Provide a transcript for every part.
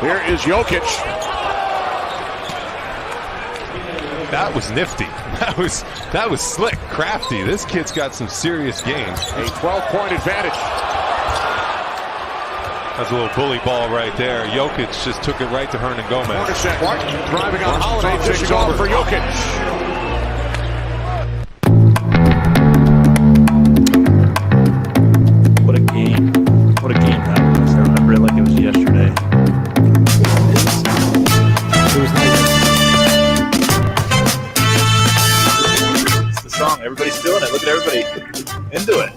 Here is Jokic. That was nifty. That was slick, crafty. This kid's got some serious game. A 12-point advantage. That's a little bully ball right there. Jokic just took it right to Hernan Gomez. Martin driving on Holiday, dishing off for Jokic. What a game. What a game that was. I remember it like it was yesterday. It was nice. It's the song. Everybody's doing it. Look at everybody into it.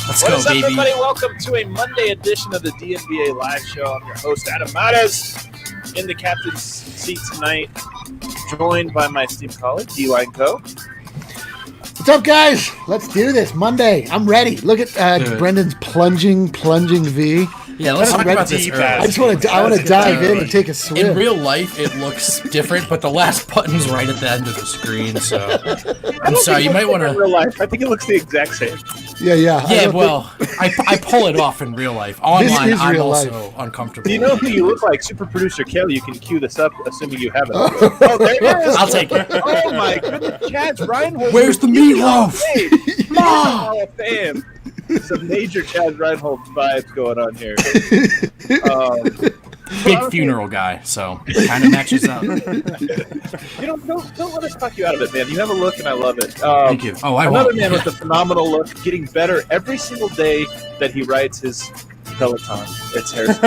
Let's What go, is up, baby. everybody? Welcome to a Monday edition of the DNBA Live Show. I'm your host, Adam Mares, in the captain's seat tonight, joined by my esteemed colleague, D-Line Co. What's up, guys? Let's do this. Monday. I'm ready. Look at Brendan's plunging V. Yeah, let's talk about this early. I just want to dive in and take a swim. In real life, it looks different, but the last button's right at the end of the screen, so I'm sorry. You might want In to. real life, I think it looks the exact same. Yeah. Yeah, well, I pull it off in real life. Online, is I'm real also life. uncomfortable. Do you know who you look like? Super producer Kelly. You can cue this up, assuming you have it. Oh, there it is. I'll take it. Oh my goodness, Chad's Reinhold. Where's the meatloaf? Mom! Hall of Fame. Some major Chad Reinhold vibes going on here. Big funeral guy, so it kind of matches up. Don't let us talk you out of it, man. You have a look, and I love it. Thank you. Oh, I another won't. man with a phenomenal look, getting better every single day that he rides his Peloton. It's Harrison.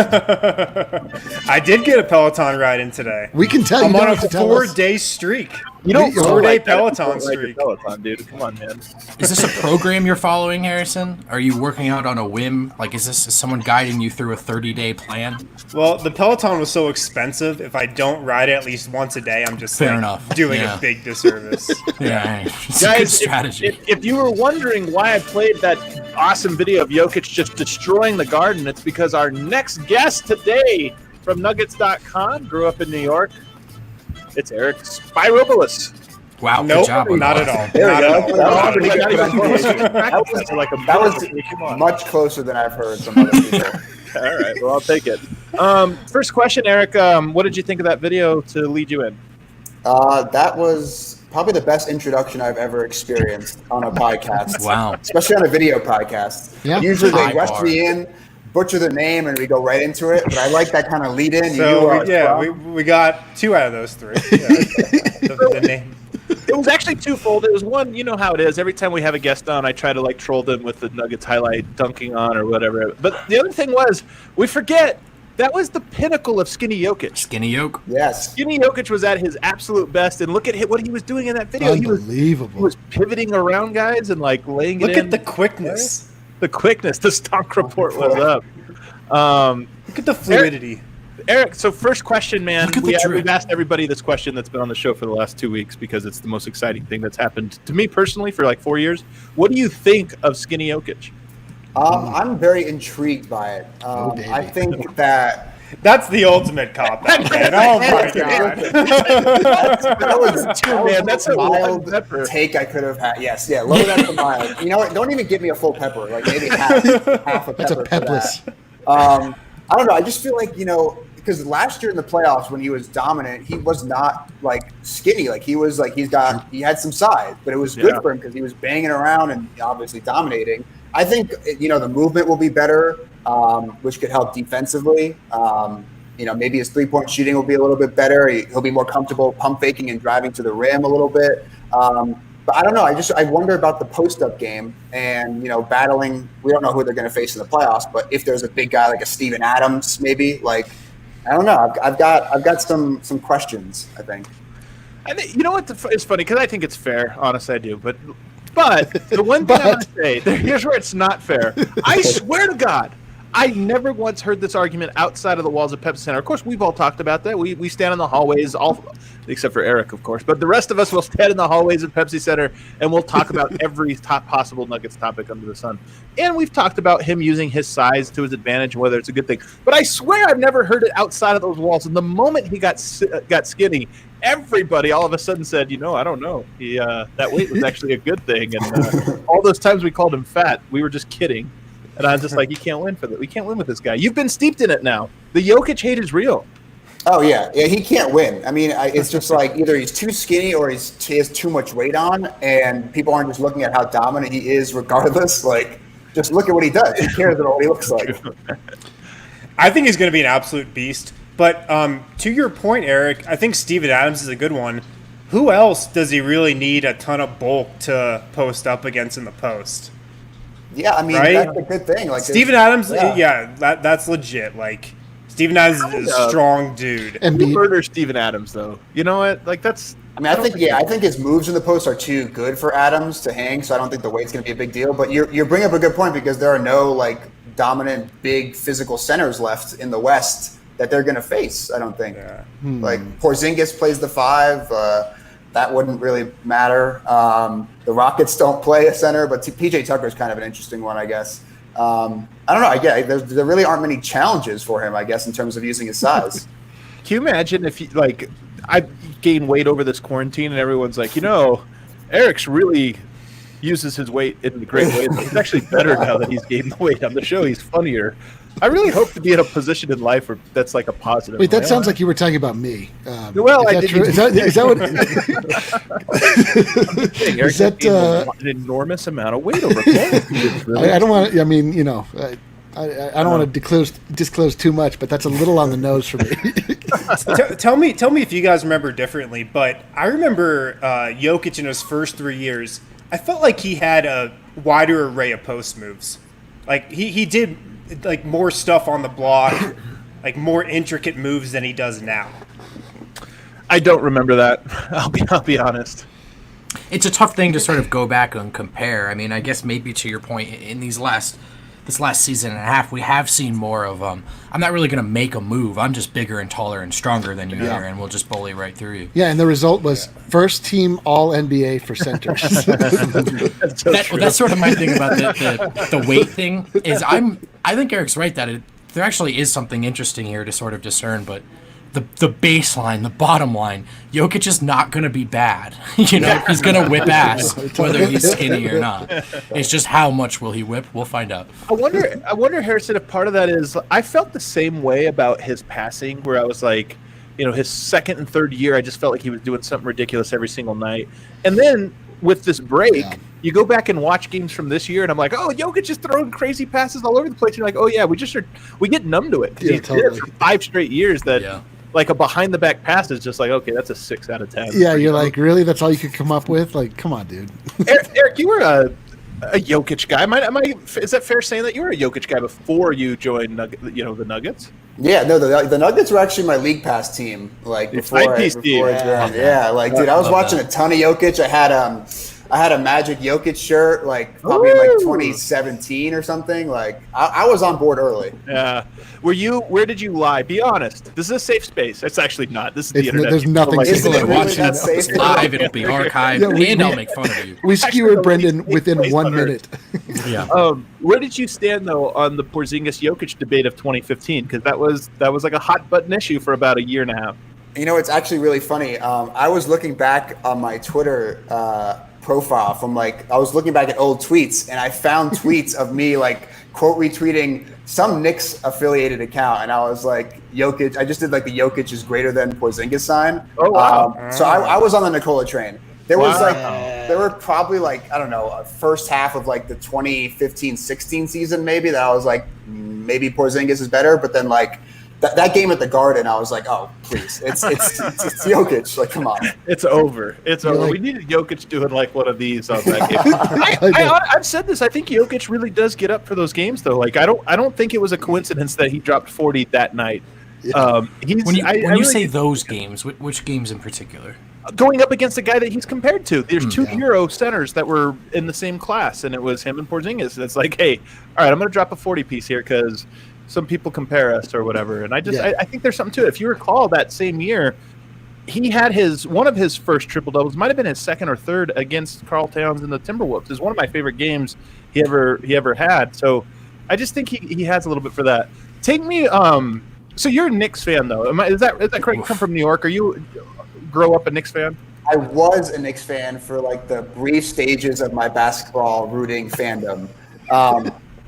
I did get a Peloton ride in today. We can tell you. I'm don't on a have to tell us. 4-day streak. You don't You're 4-day like that. Peloton You don't ride your streak. Peloton, dude. Come on, man. Is this a program you're following, Harrison? Are you working out on a whim? Like, is someone guiding you through a 30-day plan? Well, the Peloton was so expensive. If I don't ride it at least once a day, I'm just Fair enough. doing Yeah. a big disservice. Yeah, it's a good Guys, strategy. if you were wondering why I played that awesome video of Jokic just destroying the Garden, it's because our next guest today from Nuggets.com grew up in New York. It's Eric Spyropoulos. Wow, Nope, good job. on not that. at all. There we Not go. at all. Not at all. That was much closer than I've heard from other people. All right, well, I'll take it. First question, Eric. What did you think of that video to lead you in? That was probably the best introduction I've ever experienced on a podcast. Wow. Especially on a video podcast. Yeah. Usually they High rush bar. me in, butcher the name, and we go right into it. But I like that kind of lead in. So, we got 2 out of those 3. Yeah. the name. It was actually twofold. It was one, you know how it is. Every time we have a guest on, I try to troll them with the Nuggets highlight dunking on or whatever. But the other thing was, we forget that was the pinnacle of Skinny Jokic. Skinny yoke. Yes. Skinny Jokic was at his absolute best, and look at what he was doing in that video. He Unbelievable. was pivoting around guys and laying it Look in. at the quickness. The quickness. The stock report was up. Look at the fluidity. Eric, so first question, man. Look at the drip. We've asked everybody this question that's been on the show for the last 2 weeks because it's the most exciting thing that's happened to me personally for 4 years. What do you think of Skinny Jokic? I'm very intrigued by it. baby. I think that That's the ultimate cop out, man. Oh my god. that was man, that's a mild pepper. take I could have had. Yes, yeah, lower that to mild. You know what? Don't even give me a full pepper. Maybe half a pepper. That's a for pepless. that. I don't know. I just feel like, because last year in the playoffs when he was dominant, he was not skinny. He was he had some size, but it was good for him because he was banging around and obviously dominating. I think the movement will be better, which could help defensively. Maybe his 3-point shooting will be a little bit better. He'll be more comfortable pump faking and driving to the rim a little bit. But I don't know. I wonder about the post-up game and, battling. We don't know who they're going to face in the playoffs, but if there's a big guy like a Steven Adams, maybe, I don't know. I've got some questions, I think. I think, you know what is funny, because I think it's fair. Honestly, I do. But the one thing I want to say, here's where it's not fair. I swear to God, I never once heard this argument outside of the walls of Pepsi Center. Of course, we've all talked about that. We stand in the hallways, all except for Eric, of course. But the rest of us will stand in the hallways of Pepsi Center, and we'll talk about every possible Nuggets topic under the sun. And we've talked about him using his size to his advantage, and whether it's a good thing. But I swear I've never heard it outside of those walls. And the moment he got skinny, everybody all of a sudden said, I don't know. That weight was actually a good thing. And all those times we called him fat, we were just kidding. And I was just like, you can't win for that. We can't win with this guy. You've been steeped in it now. The Jokic hate is real. Oh yeah, he can't win. I mean, it's just like either he's too skinny or he has too much weight on, and people aren't just looking at how dominant he is, regardless. Like, just look at what he does. Who cares about what he looks like? I think he's going to be an absolute beast. But to your point, Eric, I think Steven Adams is a good one. Who else does he really need a ton of bulk to post up against in the post? Yeah, I mean, right? That's a good thing. Like Steven Adams, that's legit. Like, Steven Adams is a strong dude. And murder Steven Adams, though. You know what? Like, that's. I mean, I think his moves in the post are too good for Adams to hang. So I don't think the weight's going to be a big deal. But you're bringing up a good point because there are no like dominant, big physical centers left in the West that they're going to face. I don't think. Yeah. Like Porzingis plays the 5. That wouldn't really matter. The Rockets don't play a center, but PJ Tucker is kind of an interesting one, I guess. I don't know. There really aren't many challenges for him, I guess, in terms of using his size. Can you imagine if I gained weight over this quarantine and everyone's like, Eric's really uses his weight in a great way. He's actually better now that he's gained the weight on the show. He's funnier. I really hope to be in a position in life where that's like a positive. Wait, that sounds like you were talking about me. Well, I didn't. Is that what? Eric gained an enormous amount of weight over quarantine. I don't want to. I mean, I don't want to disclose too much, but that's a little on the nose for me. Tell me if you guys remember differently, but I remember Jokic in his first 3 years. I felt like he had a wider array of post moves. Like he did like more stuff on the block, like more intricate moves than he does now. I don't remember that. I'll be honest. It's a tough thing to sort of go back and compare. I mean, I guess maybe to your point, in this last season and a half, we have seen more of I'm not really going to make a move. I'm just bigger and taller and stronger than you are, and we'll just bully right through you. Yeah, and the result was first team All NBA for centers. That's sort of my thing about the weight thing. I think Eric's right that there actually is something interesting here to sort of discern, but the baseline, the bottom line, Jokic is not going to be bad. He's going to whip ass, whether he's skinny or not. It's just how much will he whip? We'll find out. I wonder, Harrison, if part of that is I felt the same way about his passing, where I was like, his second and third year, I just felt like he was doing something ridiculous every single night. And then with this break, you go back and watch games from this year, and I'm like, oh, Jokic is throwing crazy passes all over the place. And you're like, oh yeah, we get numb to it. Yeah, totally. For 5 straight years that. Yeah. Like a behind-the-back pass is just like, okay, that's a 6 out of 10. Yeah, you're like, really? That's all you could come up with? Like, come on, dude. Eric, you were a Jokic guy. Is that fair saying that you were a Jokic guy before you joined, the Nuggets? Yeah, no, the Nuggets were actually my league pass team. Like before I joined. Yeah, like dude, I was watching a ton of Jokic. I had a Magic Jokic shirt, like probably in like 2017 or something. Like I was on board early. Yeah. Where did you lie? Be honest. This is a safe space. It's actually not. This is the internet. There's nothing safe. People are watching this live. It'll be archived, and I'll make fun of you. We skewered Brendan within 1 minute. Yeah. Where did you stand though on the Porzingis Jokic debate of 2015? Because that was like a hot button issue for about a year and a half. It's actually really funny. I was looking back on my Twitter profile from I was looking back at old tweets, and I found tweets of me quote retweeting some Knicks affiliated account, and I was like, Jokic. I just did the Jokic is greater than Porzingis sign. Oh wow! So I was on the Nikola train. There was there were probably I don't know, a first half of the 2015-16 season maybe that I was like, maybe Porzingis is better, but then that game at the Garden, I was like, oh, please. It's Jokic. Like, come on. It's over. It's over. We needed Jokic doing one of these on that game. I've said this. I think Jokic really does get up for those games, though. I don't think it was a coincidence that he dropped 40 that night. Yeah. When you say those games, which games in particular? Going up against the guy that he's compared to. There's 2 Euro centers that were in the same class, and it was him and Porzingis. And it's like, hey, all right, I'm going to drop a 40 piece here because – some people compare us or whatever, and I think there's something to it. If you recall, that same year, he had one of his first triple doubles, might have been his second or third against Karl Towns and the Timberwolves. It's one of my favorite games he ever had. So I just think he has a little bit for that. Take me. So you're a Knicks fan though? Is that correct? You come from New York? Are you grow up a Knicks fan? I was a Knicks fan for the brief stages of my basketball rooting fandom.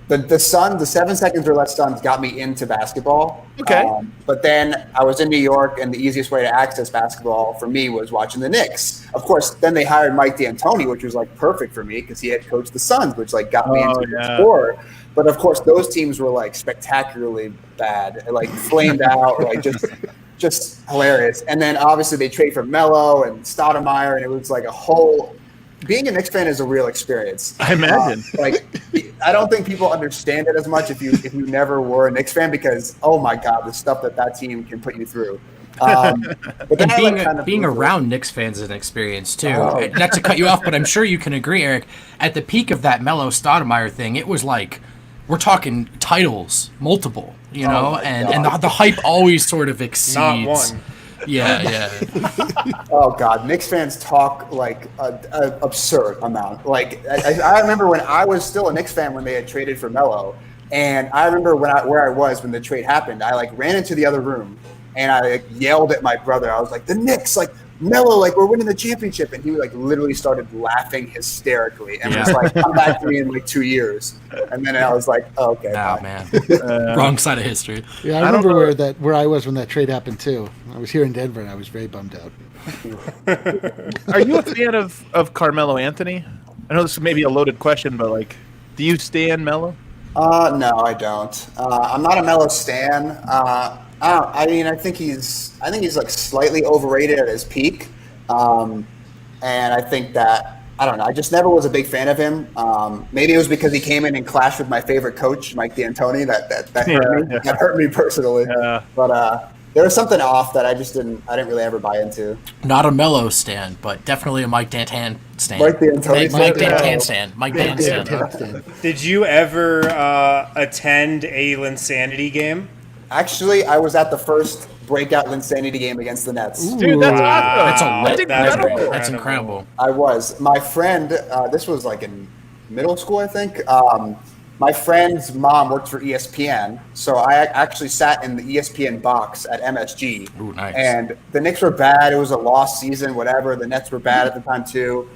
The 7 seconds or less Suns got me into basketball. Okay. But then I was in New York, and the easiest way to access basketball for me was watching the Knicks. Of course, then they hired Mike D'Antoni, which was like perfect for me because he had coached the Suns, which like got me into the sport. But of course, those teams were like spectacularly bad, like flamed out, like just hilarious. And then obviously they trade for Melo and Stoudemire, and it was like a whole. Being a Knicks fan is a real experience. I imagine. I don't think people understand it as much if you never were a Knicks fan because oh my god, the stuff that team can put you through. But and being around Knicks fans is an experience too. Not to cut you off, but I'm sure you can agree, Eric. At the peak of that Melo Stoudemire thing, it was like we're talking titles, multiple, and the hype always sort of exceeds. Not one. Yeah. Oh God, Knicks fans talk like an absurd amount. Like I remember when I was still a Knicks fan when they had traded for Melo, and I remember where I was when the trade happened. I like ran into the other room and I like, yelled at my brother. I was like, "The Knicks, like Melo, like we're winning the championship," and he like literally started laughing hysterically and was like, "Come back to me in like 2 years." And then I was like, oh, "Okay, oh man, wrong side of history." Yeah, I remember where I was when that trade happened too. I was here in Denver and I was very bummed out. Are you a fan of Carmelo Anthony? I know this is maybe a loaded question, but like, do you stan Melo? No, I don't. I'm not a Melo stan. I think he's like slightly overrated at his peak, and I think that I don't know. I just never was a big fan of him. Maybe it was because he came in and clashed with my favorite coach, Mike D'Antoni. That hurt me. Yeah. That hurt me personally. Yeah. But there was something off that I didn't really ever buy into. Not a Melo stan, but definitely a Mike D'Antoni stan. Mike D'Antoni stan. Mike D'Antoni stan. Did you ever attend a Linsanity game? Actually, I was at the first breakout Linsanity game against the Nets. Dude, that's awesome. That's incredible. I was. My friend, this was like in middle school, I think. My friend's mom worked for ESPN, so I actually sat in the ESPN box at MSG. Ooh, nice. And the Knicks were bad. It was a lost season, whatever. The Nets were bad at the time too.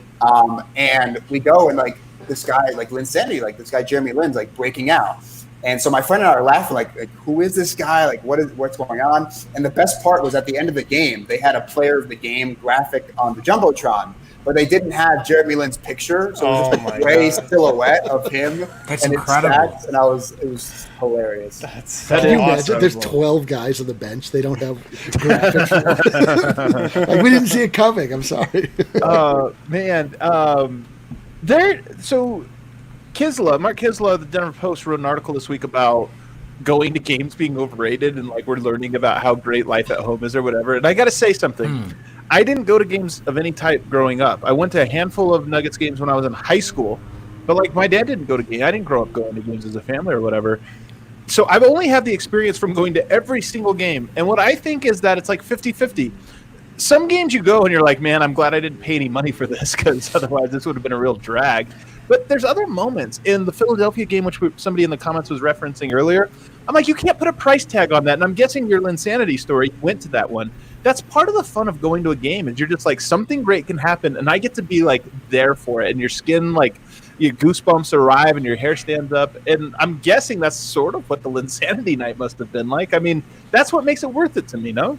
And we go and like this guy, like Linsanity, like this guy Jeremy Lin's like breaking out. And so my friend and I are laughing, like who is this guy? Like, what's going on? And the best part was at the end of the game, they had a player of the game graphic on the Jumbotron, but they didn't have Jeremy Lin's picture. So it was just a gray silhouette of him. That's and incredible. Stats, and it was hilarious. Can you imagine? There's 12 guys on the bench. They don't have graphics. Like, we didn't see it coming. I'm sorry. Man. Mark Kisla, the Denver Post, wrote an article this week about going to games being overrated, and like we're learning about how great life at home is or whatever. And I got to say something. I didn't go to games of any type growing up. I went to a handful of Nuggets games when I was in high school, but like my dad didn't go to games. I didn't grow up going to games as a family or whatever. So I've only had the experience from going to every single game. And what I think is that it's like 50-50. Some games you go and you're like, man, I'm glad I didn't pay any money for this because otherwise this would have been a real drag. But there's other moments in the Philadelphia game, which somebody in the comments was referencing earlier. I'm like, you can't put a price tag on that. And I'm guessing your Linsanity story went to that one. That's part of the fun of going to a game is you're just like, something great can happen. And I get to be like there for it. And your skin, like your goosebumps arrive and your hair stands up. And I'm guessing that's sort of what the Linsanity night must have been like. I mean, that's what makes it worth it to me, no?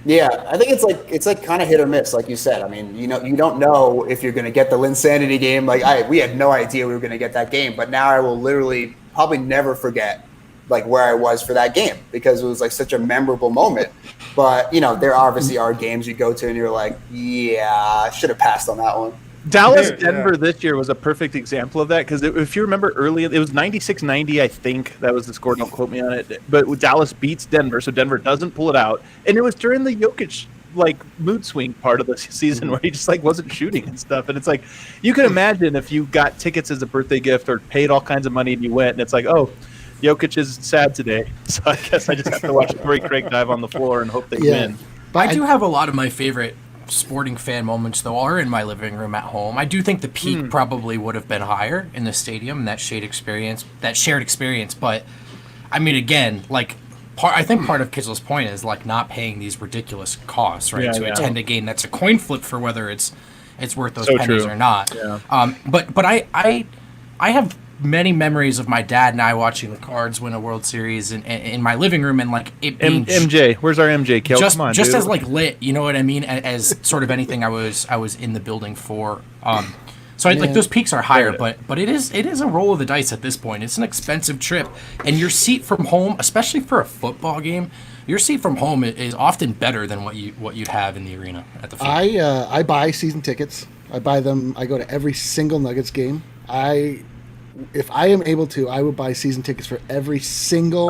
Yeah, I think it's like kind of hit or miss, like you said. I mean, you don't know if you're going to get the Linsanity game. Like we had no idea we were going to get that game, but now I will literally probably never forget like where I was for that game because it was like such a memorable moment. But there obviously are games you go to and you're like, yeah, I should have passed on that one. Denver this year was a perfect example of that because if you remember early, it was 96-90, I think. That was the score. Don't quote me on it. But Dallas beats Denver, so Denver doesn't pull it out. And it was during the Jokic mood swing part of the season where he just wasn't shooting and stuff. And it's like, you can imagine if you got tickets as a birthday gift or paid all kinds of money and you went and it's like, oh, Jokic is sad today. So I guess I just have to watch Corey Craig dive on the floor and hope they win. But I do have a lot of my favorite sporting fan moments though are in my living room at home. I do think the peak probably would have been higher in the stadium, that shared experience. But I mean, again, I think part of Kittle's point is not paying these ridiculous costs, right? To attend a game that's a coin flip for whether it's worth those pennies or not. Yeah. But I have many memories of my dad and I watching the Cards win a World Series in my living room, and like it being MJ. Where's our MJ? Kel? just Come on, just dude. as like lit, you know what I mean? As sort of anything I was in the building for. So like those peaks are higher, but it is a roll of the dice at this point. It's an expensive trip, and your seat from home, especially for a football game, your seat from home is often better than what you'd have in the arena at the field. I buy season tickets. I buy them. I go to every single Nuggets game. If I am able to, I would buy season tickets for every single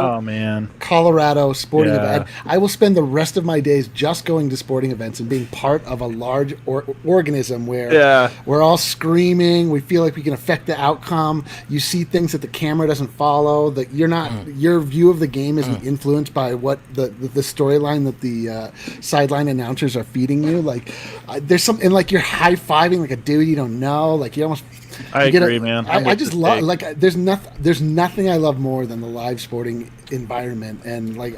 Colorado sporting event. I will spend the rest of my days just going to sporting events and being part of a large organism where we're all screaming. We feel like we can affect the outcome. You see things that the camera doesn't follow. That your view of the game isn't influenced by what the storyline that the sideline announcers are feeding you. Like there's something like you're high fiving like a dude you don't know. Like you almost. I agree, man. I just love there's nothing I love more than the live sporting environment, and like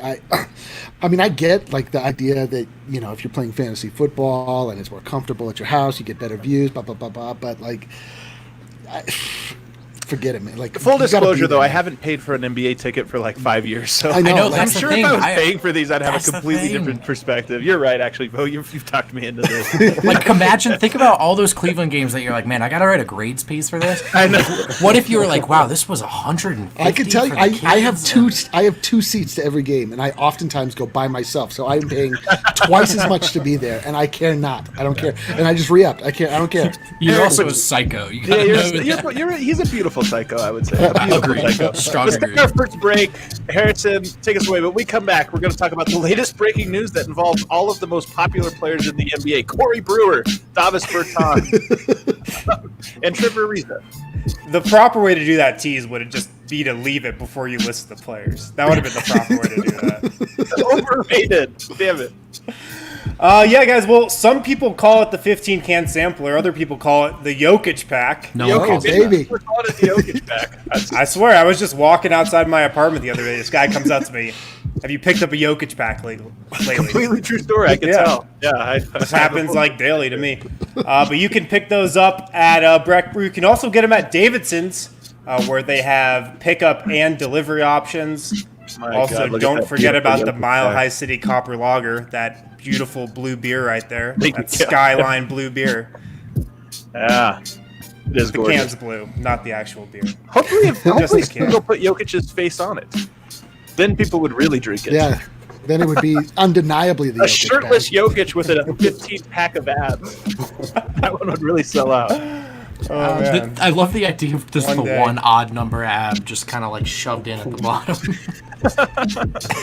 I mean I get like the idea that if you're playing fantasy football and it's more comfortable at your house, you get better views, blah blah blah blah. But like, forget it, man. Like full disclosure, though, I haven't paid for an NBA ticket for like 5 years, so I know I'm sure if I was paying for these, I'd have a that's the completely thing. different perspective. You're right, actually, Bo. You've talked me into this. Like, think about all those Cleveland games that you're like, man, I got to write a grades piece for this. I know. What if you were like, wow, this was 150? I can tell you, for the I have kids? I have two seats to every game, and I oftentimes go by myself. So I'm paying twice as much to be there, and I care not. I don't care, and I just re-upped. I don't care. You're also a psycho. You Yeah, gotta know that. he's a beautiful psycho, I would say. A beautiful Agreed. psycho. Strong Let's agree. take our first break. Harrison, take us away. But we come back, we're going to talk about the latest breaking news that involves all of the most popular players in the NBA. Corey Brewer, Davis Bertans, and Trevor Ariza. The proper way to do that tease would have just be to leave it before you list the players. That would have been the proper way to do that. Overrated. Damn it. Yeah, guys. Well, some people call it the 15-can sampler. Other people call it the Jokic pack. No, Jokic, baby. We're calling it the Jokic pack. I swear, I was just walking outside my apartment the other day. This guy comes up to me. Have you picked up a Jokic pack lately? Completely true story. I can tell. Yeah, This happens like daily to me. But you can pick those up at Breck Brew. You can also get them at Davidson's, where they have pickup and delivery options. Also, don't forget about the Mile High City Copper Lager, that beautiful blue beer right there. That Skyline blue beer. Yeah. It is The gorgeous. can's blue, not the actual beer. Hopefully the can. people put Jokic's face on it. Then people would really drink it. Yeah, then it would be undeniably the A Jokic shirtless pack. Jokic with a 15-pack of abs. That one would really sell out. Oh, man. I love the idea of just One the day. one odd number ab just kind of like shoved in at the bottom.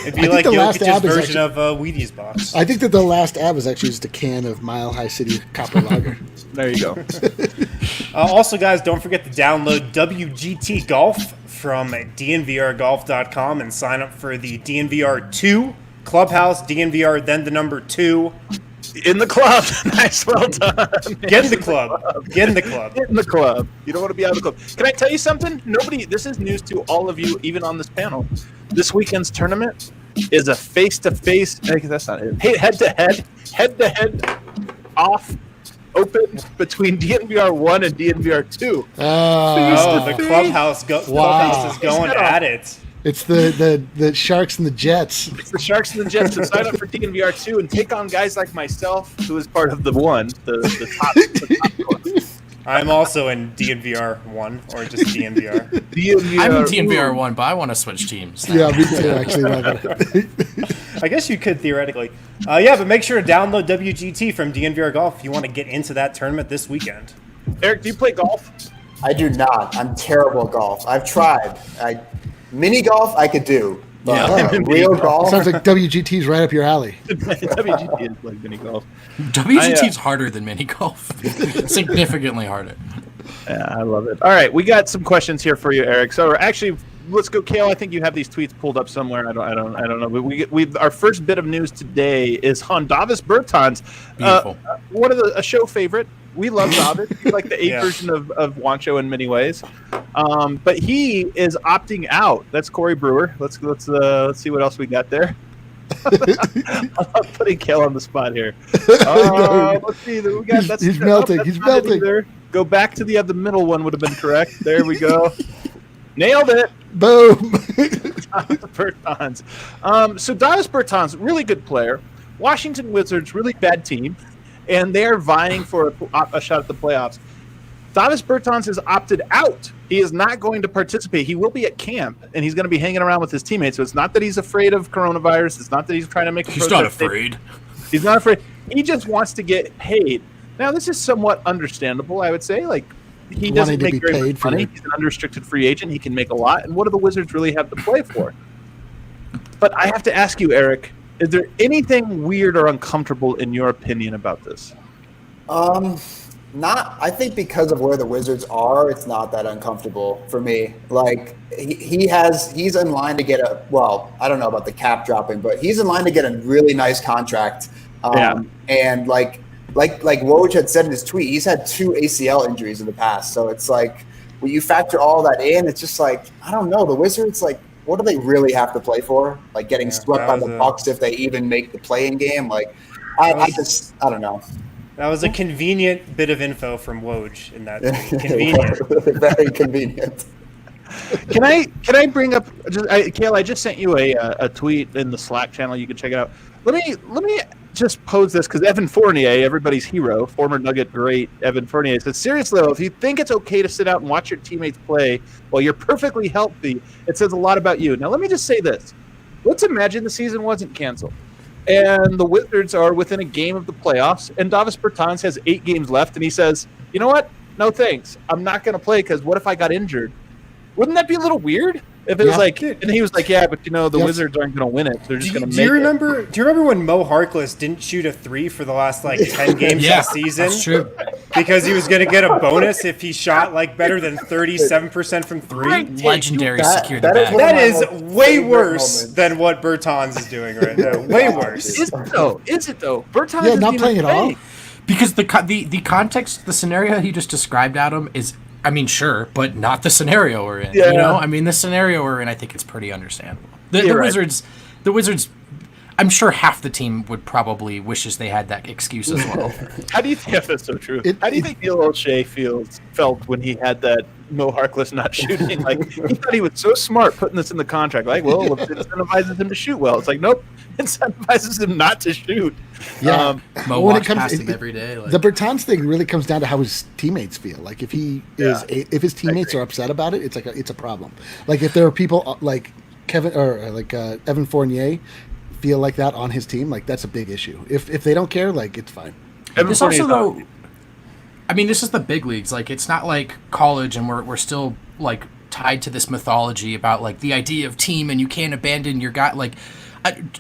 It'd be like the last Jokic's ab is version of Wheaties box. I think that the last ab was actually just a can of Mile High City Copper Lager. There you go. Also, guys, don't forget to download WGT Golf from DNVRGolf.com and sign up for the DNVR 2 Clubhouse, DNVR, then the number 2. In the club. Nice, well done. Get in the club. Get in the club. Get in the club. You don't want to be out of the club. Can I tell you something? This is news to all of you, even on this panel. This weekend's tournament is a face-to-face, that's not it, head-to-head, off, open between DNVR 1 and DNVR 2. Oh, the clubhouse is going at it. It's the Sharks and the Jets. It's the Sharks and the Jets to sign up for DNVR 2 and take on guys like myself, who is part of the one, the top club. I'm also in DNVR 1 or just DNVR. I'm in DNVR 1, but I want to switch teams. Yeah, me too, actually. I guess you could theoretically. Yeah, but make sure to download WGT from DNVR Golf if you want to get into that tournament this weekend. Eric, do you play golf? I do not. I'm terrible at golf. I've tried. Mini golf I could do, but real golf. Sounds like WGT's right up your alley. WGT is like mini golf. WGT's harder than mini golf. Significantly harder. Yeah, I love it. All right, we got some questions here for you, Eric. So actually, let's go, Kale. I think you have these tweets pulled up somewhere. I don't know. But our first bit of news today is on Davis Bertans, Beautiful. one of a show favorite. We love Davis. He's like the A Yeah. version of Juancho in many ways. But he is opting out. That's Corey Brewer. Let's see what else we got there. I'm putting Kale on the spot here. Let's see. We got, He's melting. He's melting. Go back to the middle one would have been correct. There we go. Nailed it. Boom. Davis Bertans. So Davis Bertans, really good player. Washington Wizards, really bad team, and they are vying for a shot at the playoffs. Davis Bertans has opted out. He is not going to participate. He will be at camp, and he's going to be hanging around with his teammates. So it's not that he's afraid of coronavirus. It's not that he's trying to make a He's not afraid. He's not afraid. He just wants to get paid. Now, this is somewhat understandable, I would say. Like, he doesn't make very much money. He's an unrestricted free agent. He can make a lot. And what do the Wizards really have to play for? But I have to ask you, Eric, is there anything weird or uncomfortable in your opinion about this? Not. I think because of where the Wizards are, it's not that uncomfortable for me. Like he's in line to get a. Well, I don't know about the cap dropping, but he's in line to get a really nice contract. And like Woj had said in his tweet, he's had 2 ACL injuries in the past. So it's like when you factor all that in, it's just like I don't know. The Wizards, like, what do they really have to play for? Like getting swept by the Bucks if they even make the play-in game. Like I don't know. That was a convenient bit of info from Woj in that tweet. Convenient. Very convenient. Can I bring up Kale, I just sent you a tweet in the Slack channel. You can check it out. Let me just pose this, because Evan Fournier, everybody's hero, former Nugget great Evan Fournier, says, seriously though, if you think it's okay to sit out and watch your teammates play while you're perfectly healthy, it says a lot about you. Now let me just say this. Let's imagine the season wasn't canceled, and the Wizards are within a game of the playoffs, and Davis Bertans has 8 games left, and he says, you know what? No thanks. I'm not going to play because what if I got injured? Wouldn't that be a little weird? If it was like, and he was like, yeah, but the Wizards aren't going to win it. They're just going to make it. Do you remember when Mo Harkless didn't shoot a 3 for the last 10 games of the season? That's true. Because he was going to get a bonus if he shot better than 37% from 3. Legendary secure the bag. That is way worse than what Bertans is doing right now. Way worse. Is it though? Bertans is not playing at all. Because the context, the scenario he just described, Adam, is, I mean, sure, but not the scenario we're in. Yeah. I mean, the scenario we're in, I think it's pretty understandable. The Wizards, I'm sure half the team would probably wishes they had that excuse as well. How do you think that's so true? How do you think Neil O'Shea felt when he had that Mo Harkless not shooting? Like, he thought he was so smart putting this in the contract. Like, well, it incentivizes him to shoot well. It's like, nope, incentivizes him not to shoot. Yeah. Mo walks past him every day. The Bertans thing really comes down to how his teammates feel. Like, if if his teammates are upset about it, it's a problem. Like, if there are people like Kevin or Evan Fournier feel like that on his team, like, that's a big issue. If they don't care, like, it's fine. This also, though, I mean, this is the big leagues. Like, it's not like college, and we're still like tied to this mythology about like the idea of team, and you can't abandon your guy. Like,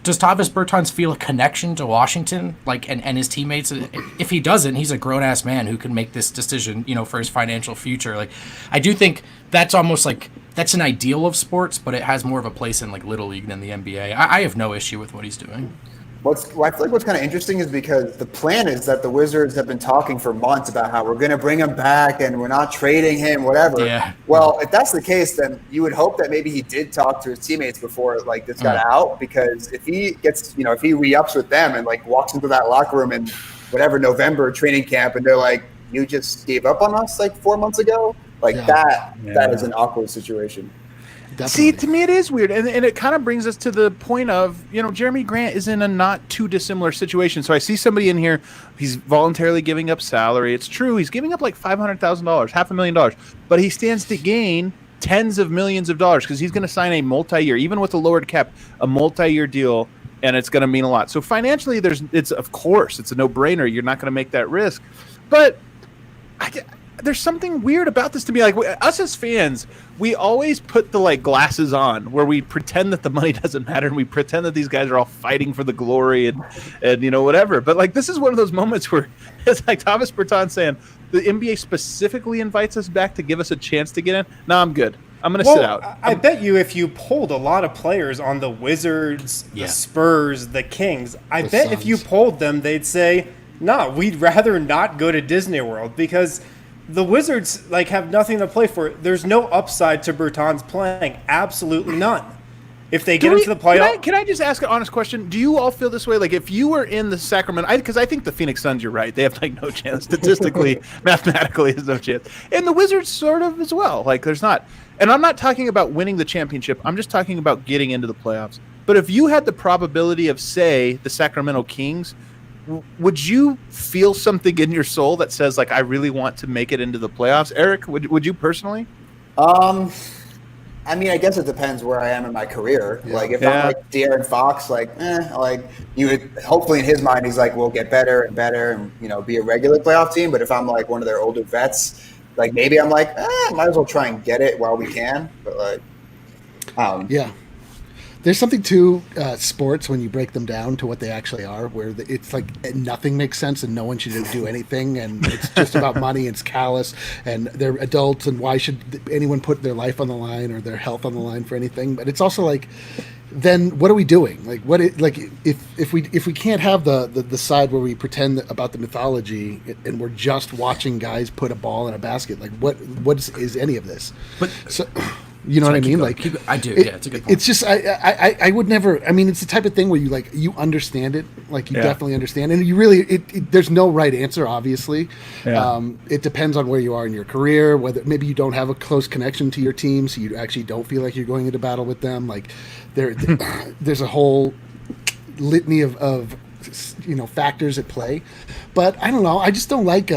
does Davis Bertans feel a connection to Washington, like, and his teammates? If he doesn't, he's a grown ass man who can make this decision, for his financial future. Like, I do think that's almost like that's an ideal of sports, but it has more of a place in like Little League than the NBA. I have no issue with what he's doing. I feel like what's kind of interesting is because the plan is that the Wizards have been talking for months about how we're going to bring him back and we're not trading him, whatever. Yeah. Well, if that's the case, then you would hope that maybe he did talk to his teammates before this got out, because if he gets, if he re-ups with them and like walks into that locker room in whatever November training camp and they're like, you just gave up on us like 4 months ago, that is an awkward situation. Definitely. See, to me, it is weird. And it kind of brings us to the point of, Jerami Grant is in a not too dissimilar situation. So I see somebody in here, he's voluntarily giving up salary. It's true. He's giving up like $500,000, $500,000, but he stands to gain tens of millions of dollars because he's going to sign a multi-year, even with a lowered cap, a multi-year deal, and it's going to mean a lot. So financially, of course, it's a no-brainer. You're not going to make that risk. But there's something weird about this to me. Like, us as fans, we always put the glasses on where we pretend that the money doesn't matter and we pretend that these guys are all fighting for the glory and whatever. But this is one of those moments where it's like Davis Bertans saying the NBA specifically invites us back to give us a chance to get in. No, I'm good. I'm going to sit out. I bet you if you polled a lot of players on the Wizards, the Spurs, the Kings, I bet Suns. if you polled them, they'd say, no, we'd rather not go to Disney World because the Wizards have nothing to play for. There's no upside to Bertans playing, absolutely none. if they get into the playoff. Can I just ask an honest question? Do you all feel this way? Like, if you were in the Sacramento, because I think the Phoenix Suns, you're right, they have like no chance statistically, mathematically, there's no chance, and the Wizards sort of as well. Like, there's not, and I'm not talking about winning the championship. I'm just talking about getting into the playoffs. But if you had the probability of, say, the Sacramento Kings, would you feel something in your soul that says, like, I really want to make it into the playoffs? Eric, would you personally? I mean, I guess it depends where I am in my career. Yeah. Like, if I'm like De'Aaron Fox, like you would, hopefully in his mind, he's like, we'll get better and better and, you know, be a regular playoff team. But if I'm like one of their older vets, like maybe I'm like, might as well try and get it while we can. But like, yeah. There's something to sports when you break them down to what they actually are, where it's like nothing makes sense and no one should do anything, and it's just about money. It's callous, and they're adults, and why should anyone put their life on the line or their health on the line for anything? But it's also like, then what are we doing? Like, if we can't have the side where we pretend about the mythology and we're just watching guys put a ball in a basket, like what is any of this? But so. You know what I mean? Like, I do. Yeah, it's a good point. It's just I would never. I mean, it's the type of thing where you understand it, like you definitely understand, and you really there's no right answer, obviously. Yeah. It depends on where you are in your career, whether maybe you don't have a close connection to your team, so you actually don't feel like you're going into battle with them. Like there's a whole litany of factors at play, but I don't know. I just don't like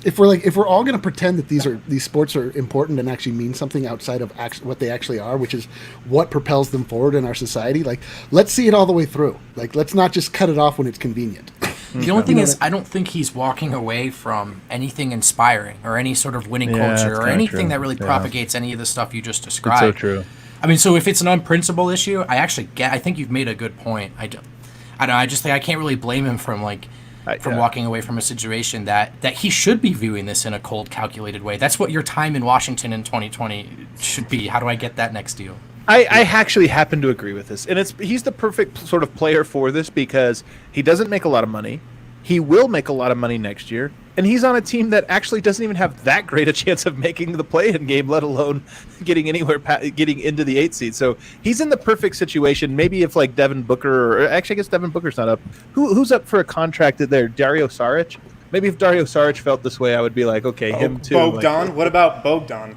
if we're all going to pretend that these sports are important and actually mean something outside of what they actually are, which is what propels them forward in our society. Like, let's see it all the way through. Like, let's not just cut it off when it's convenient. The only thing is, I don't think he's walking away from anything inspiring or any sort of winning culture or anything that really propagates any of the stuff you just described. It's so true. I mean, so if it's an unprincipled issue, I think you've made a good point. I just think I can't really blame him from walking away from a situation that he should be viewing this in a cold, calculated way. That's what your time in Washington in 2020 should be. How do I get that next deal? I actually happen to agree with this, and he's the perfect sort of player for this because he doesn't make a lot of money. He will make a lot of money next year, and he's on a team that actually doesn't even have that great a chance of making the play-in game, let alone getting into the 8th seed. So he's in the perfect situation. Maybe if like Devin Booker, or actually I guess Devin Booker's not up. Who's up for a contract there? Dario Saric? Maybe if Dario Saric felt this way, I would be like, okay, him too. Bogdan? What about Bogdan?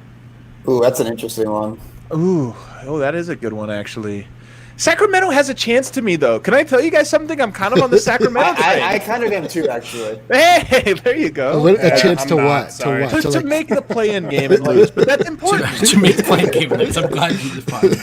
Ooh, that's an interesting one. Oh, that is a good one, actually. Sacramento has a chance to me, though. Can I tell you guys something? I'm kind of on the Sacramento train. I kind of am too, actually. Hey, there you go. A chance to what? To make the play-in game and lose, but that's important. to make the play-in game and lose. I'm glad you responded.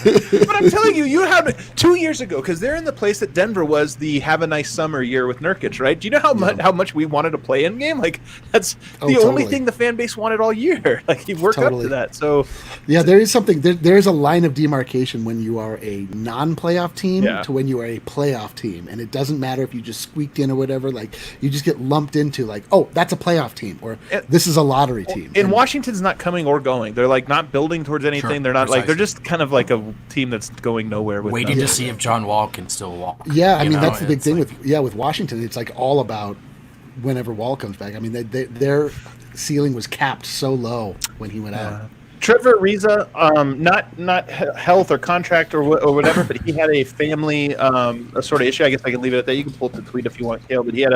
But I'm telling you, you have 2 years ago, because they're in the place that Denver was the have a nice summer year with Nurkic, right? Do you know how much we wanted a play-in game? Like, that's the only thing the fan base wanted all year. Like, you worked up to that. So, yeah, there is something. There is a line of demarcation when you are a non-playoff team to when you are a playoff team, and it doesn't matter if you just squeaked in or whatever. Like, you just get lumped into like, oh, that's a playoff team, or this is a lottery team. And Washington's not coming or going. They're like not building towards anything. Sure, they're not like they're just kind of like a team that's going nowhere. With waiting to see if John Wall can still walk. Yeah, I mean that's the big thing with Washington. It's like all about whenever Wall comes back. I mean their ceiling was capped so low when he went out. Trevor Ariza, not health or contract or whatever, but he had a family a sort of issue. I guess I can leave it at that. You can pull up the tweet if you want, Kale. But he had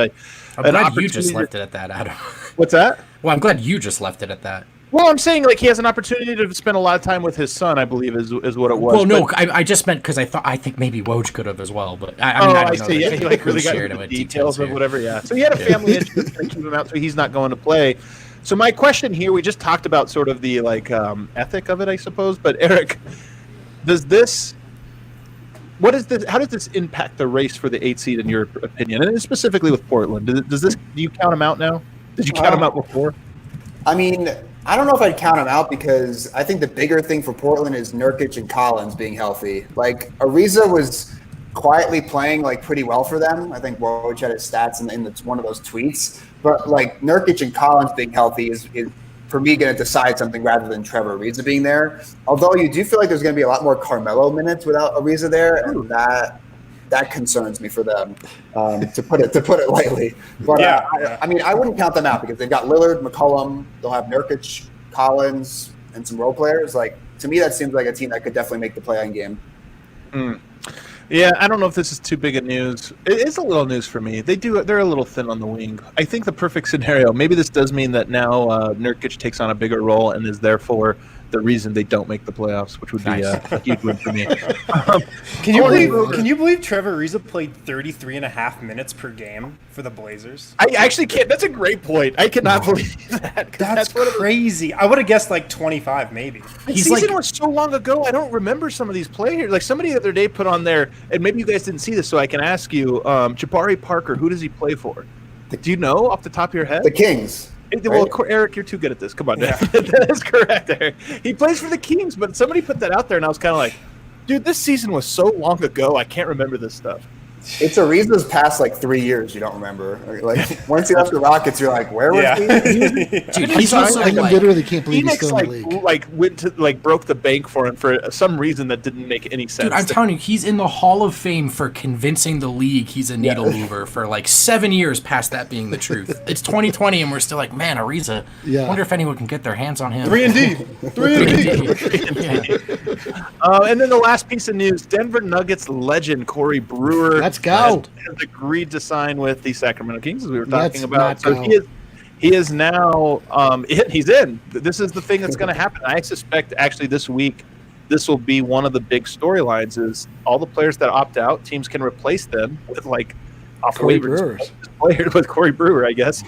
I'm glad you just left it at that, Adam. What's that? Well, I'm glad you just left it at that. Well, I'm saying like he has an opportunity to spend a lot of time with his son. I believe is what it was. Well, no, I just meant because I think maybe Woj could have as well, but I see. Yeah, he like really got into the details of whatever. Yeah, so he had a family issue that's going to keep him out, so he's not going to play. So my question here, we just talked about sort of the ethic of it, I suppose. But Eric, how does this impact the race for the 8th seed in your opinion, and specifically with Portland? Do you count them out now? Did you count them out before? I mean, I don't know if I'd count them out because I think the bigger thing for Portland is Nurkic and Collins being healthy. Like Ariza was quietly playing like pretty well for them. I think Woj had his stats in one of those tweets. But like Nurkic and Collins being healthy is for me going to decide something rather than Trevor Ariza being there. Although you do feel like there's going to be a lot more Carmelo minutes without Ariza there, and that concerns me for them, to put it lightly. But I mean, I wouldn't count them out because they've got Lillard, McCollum. They'll have Nurkic, Collins, and some role players. Like to me, that seems like a team that could definitely make the play-in game. Yeah, I don't know if this is too big a news. It is a little news for me. They're a little thin on the wing. I think the perfect scenario, maybe this does mean that now Nurkic takes on a bigger role and is therefore the reason they don't make the playoffs, which would be a huge win for me. Can you believe Trevor Ariza played 33.5 minutes per game for the Blazers? I actually can't. That's a great point. I cannot believe that. That's crazy. I would have guessed like 25 maybe. The season was so long ago, I don't remember some of these players. Like somebody the other day put on there, and maybe you guys didn't see this, so I can ask you, Jabari Parker, who does he play for? Do you know off the top of your head? The Kings. Well, Eric, you're too good at this. Come on, yeah. That is correct, Eric. He plays for the Kings, but somebody put that out there, and I was kind of like, dude, this season was so long ago, I can't remember this stuff. It's Ariza's past like 3 years you don't remember. Like once he left the Rockets, you're like, where was he? Dude, he's also I literally can't believe he's Phoenix still in the league. went to broke the bank for him for some reason that didn't make any sense. Dude, I'm telling you, he's in the Hall of Fame for convincing the league he's a needle mover for like 7 years past that being the truth. It's 2020 and we're still like, man, Ariza. Yeah. Wonder if anyone can get their hands on him. 3-and-D. 3-and-D. And then the last piece of news: Denver Nuggets legend Corey Brewer. Let's go. Has agreed to sign with the Sacramento Kings, as we were talking Let's about. So not he is now he's in. This is the thing that's going to happen. I suspect actually this week, this will be one of the big storylines. Is all the players that opt out, teams can replace them with like off Corey waivers player with Corey Brewer. I guess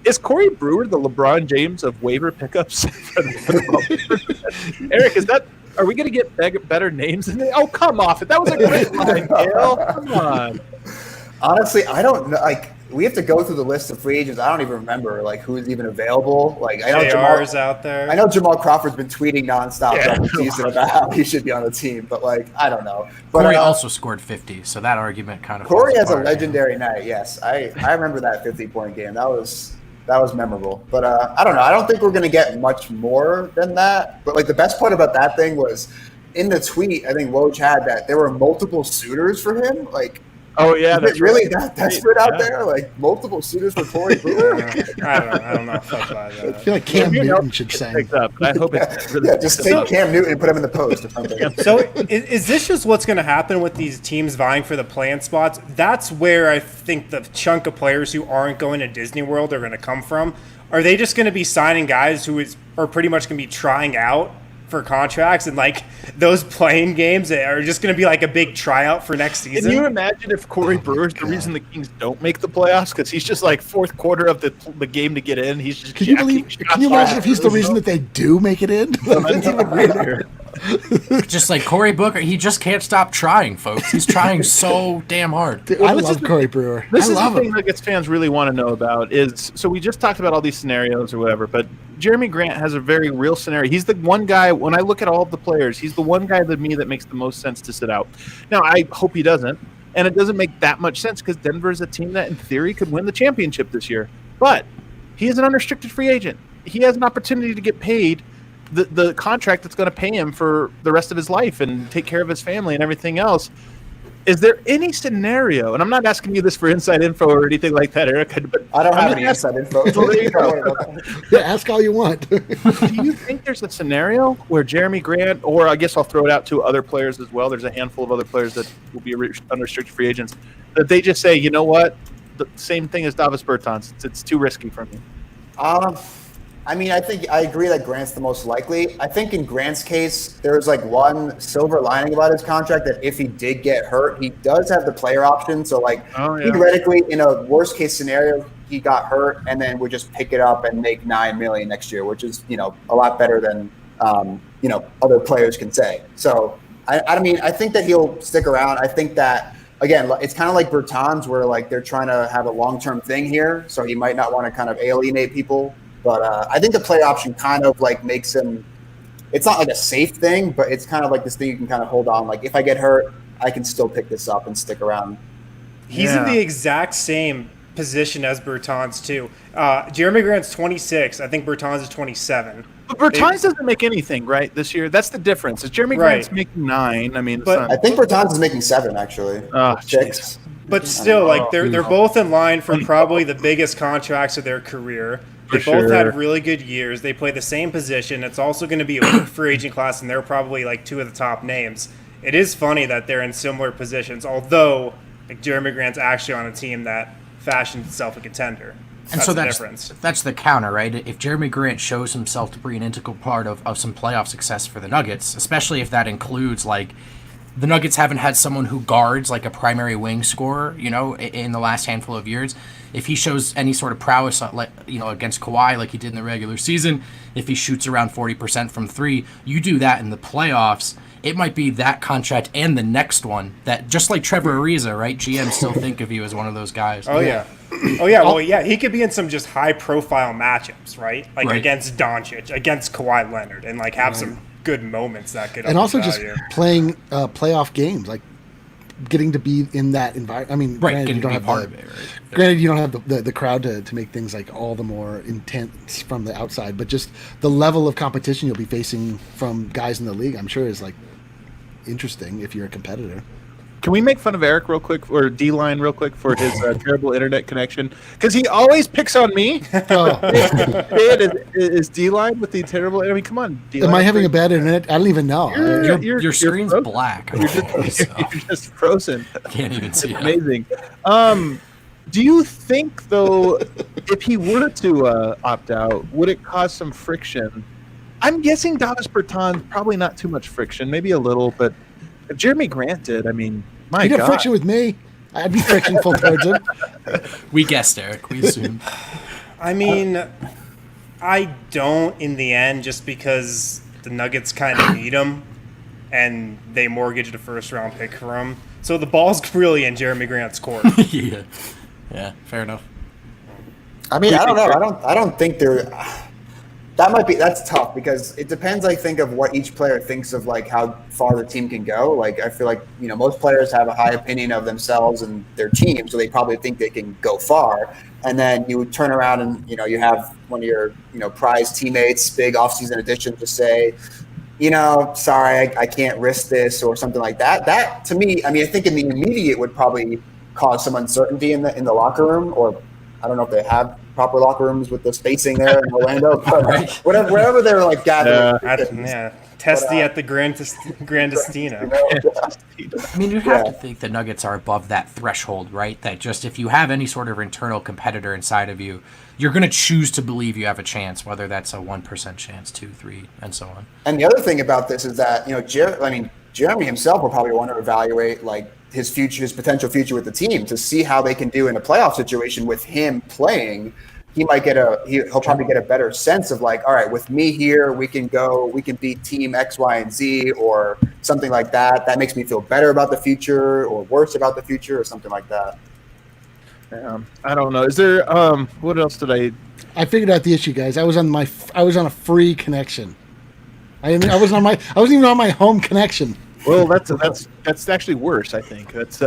is Corey Brewer the LeBron James of waiver pickups? Eric, is that? Are we going to get better names? Oh, come off it! That was a great line, Dale. Come on. Honestly, I don't know. Like, we have to go through the list of free agents. I don't even remember like who's even available. Like, I know JR's out there. I know Jamal Crawford's been tweeting nonstop throughout the season about how he should be on the team, but like, I don't know. But Corey also scored 50, so that argument kind of. Corey has a legendary night. Yes, I remember that 50-point game. That was memorable. But I don't know. I don't think we're gonna get much more than that. But like the best part about that thing was in the tweet. I think Woj had that there were multiple suitors for him. Like. Oh yeah, that's really that desperate out there. Like multiple suitors for Corey Brewer. I don't know. If I buy that. I feel like Cam Newton should say. I hope it's really just take Cam Newton and put him in the post or something. So is this just what's going to happen with these teams vying for the play-in spots? That's where I think the chunk of players who aren't going to Disney World are going to come from. Are they just going to be signing guys who are pretty much going to be trying out for contracts, and like those playing games are just going to be like a big tryout for next season? Can you imagine if Corey Brewer's the reason the Kings don't make the playoffs because he's just like fourth quarter of the game to get in? He's just Can you imagine if he's the reason that they do make it in? That's even weirder. Just like Cory Booker, he just can't stop trying, folks. He's trying so damn hard. Dude, I love Corey Brewer. This is the thing Nuggets fans really want to know about is, so we just talked about all these scenarios or whatever, but Jerami Grant has a very real scenario. He's the one guy, when I look at all of the players, he's the one guy to me that makes the most sense to sit out. Now, I hope he doesn't, and it doesn't make that much sense because Denver is a team that in theory could win the championship this year, but he is an unrestricted free agent. He has an opportunity to get paid the contract that's going to pay him for the rest of his life and take care of his family and everything else. Is there any scenario, and I'm not asking you this for inside info or anything like that, Eric, but I don't have any inside info. Yeah, ask all you want. Do you think there's a scenario where Jerami Grant, or I guess I'll throw it out to other players as well, there's a handful of other players that will be unrestricted free agents, that they just say, you know what, the same thing as Davis Bertans, it's too risky for me? I mean, I think I agree that Grant's the most likely. I think in Grant's case, there's like one silver lining about his contract that if he did get hurt, he does have the player option. So like theoretically, in a worst case scenario, he got hurt and then would just pick it up and make $9 million next year, which is, a lot better than, other players can say. So I mean, I think that he'll stick around. I think that, again, it's kind of like Bertans where like they're trying to have a long-term thing here. So he might not want to kind of alienate people. But I think the play option kind of like makes him – it's not like a safe thing, but it's kind of like this thing you can kind of hold on. Like if I get hurt, I can still pick this up and stick around. He's in the exact same position as Bertans too. Jerami Grant's 26. I think Bertans is 27. But Bertans doesn't make anything, right, this year? That's the difference. Is Jerami Grant's making 9? I mean, I think Bertans is making 7, actually. Oh, 6. But still, like they're both in line for probably the biggest contracts of their career. They both had really good years. They play the same position. It's also going to be a free agent class, and they're probably like two of the top names. It is funny that they're in similar positions, although like Jerami Grant's actually on a team that fashioned itself a contender. And so that's the counter, right? If Jerami Grant shows himself to be an integral part of some playoff success for the Nuggets, especially if that includes, like, the Nuggets haven't had someone who guards like a primary wing scorer, in the last handful of years. If he shows any sort of prowess, against Kawhi like he did in the regular season, if he shoots around 40% from three, you do that in the playoffs. It might be that contract and the next one that, just like Trevor Ariza, right? GM still think of you as one of those guys. Oh, yeah. Well, yeah, he could be in some just high-profile matchups, right? Like against Doncic, against Kawhi Leonard, and like have some good moments that could. And also just playing playoff games, like getting to be in that environment. I mean, granted, you don't have granted, you don't have the crowd to make things like all the more intense from the outside, but just the level of competition you'll be facing from guys in the league, I'm sure, is like interesting if you're a competitor. Can we make fun of Eric real quick, or D-Line real quick, for his terrible internet connection? Because he always picks on me. Is D-Line with the terrible? I mean, come on. D-Line, am I having a bad internet? I don't even know. Your screen's frozen. Black. You're just frozen. Can't even see it. Amazing. Do you think, though, if he were to opt out, would it cause some friction? I'm guessing Davis Bertans, probably not too much friction, maybe a little, but if Jerami Grant did, I mean, my God. He'd have friction with me. I'd be frictionful towards him. We guessed, Eric. We assumed. I mean, I don't in the end, just because the Nuggets kind of need him, and they mortgaged a first-round pick for him. So the ball's really in Jerami Grant's court. Yeah, fair enough. I mean, I don't know. I don't think they're. That's tough because it depends, I think, of what each player thinks of, like, how far the team can go. Like, I feel like, most players have a high opinion of themselves and their team, so they probably think they can go far. And then you would turn around and, you have one of your, prized teammates, big offseason addition, to say, sorry, I can't risk this or something like that. That, to me, I mean, I think in the immediate would probably cause some uncertainty in the locker room, or I don't know if they have proper locker rooms with the spacing there in Orlando, but wherever they're like gathering. Testy at the Grandestino. I mean, you have to think the Nuggets are above that threshold, right? That just if you have any sort of internal competitor inside of you, you're going to choose to believe you have a chance, whether that's a 1% chance, 2, 3, and so on. And the other thing about this is that, Jerami himself will probably want to evaluate, like, his potential future with the team to see how they can do in a playoff situation with him playing. He'll probably get a better sense of, like, all right, with me here, we can beat team X, Y, and Z, or something like that. That makes me feel better about the future or worse about the future or something like that. I don't know. Is there what else did I figured out the issue, guys. I was on a free connection. I wasn't even on my home connection. Well, that's actually worse. I think that's.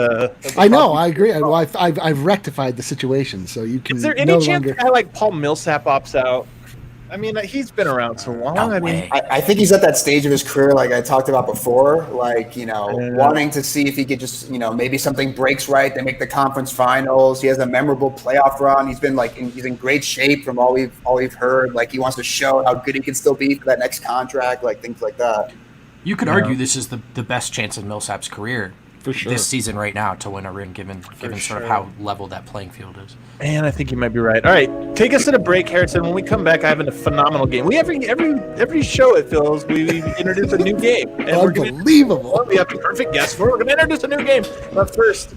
I know. I agree. I've rectified the situation, so you can. Is there any chance a guy like Paul Millsap opts out? I mean, he's been around so long. I think he's at that stage of his career, like I talked about before, like, wanting to see if he could just, maybe something breaks right. They make the conference finals. He has a memorable playoff run. He's been he's in great shape from all we've heard. Like, he wants to show how good he can still be for that next contract, like things like that. You could argue this is the best chance of Millsap's career this season right now to win a ring, given sort of how level that playing field is. Man, I think you might be right. All right, take us to the break, Harrison. When we come back, I have a phenomenal game. We every show it feels we introduce a new game. And unbelievable. We have a perfect guest. We're going to introduce a new game. But first,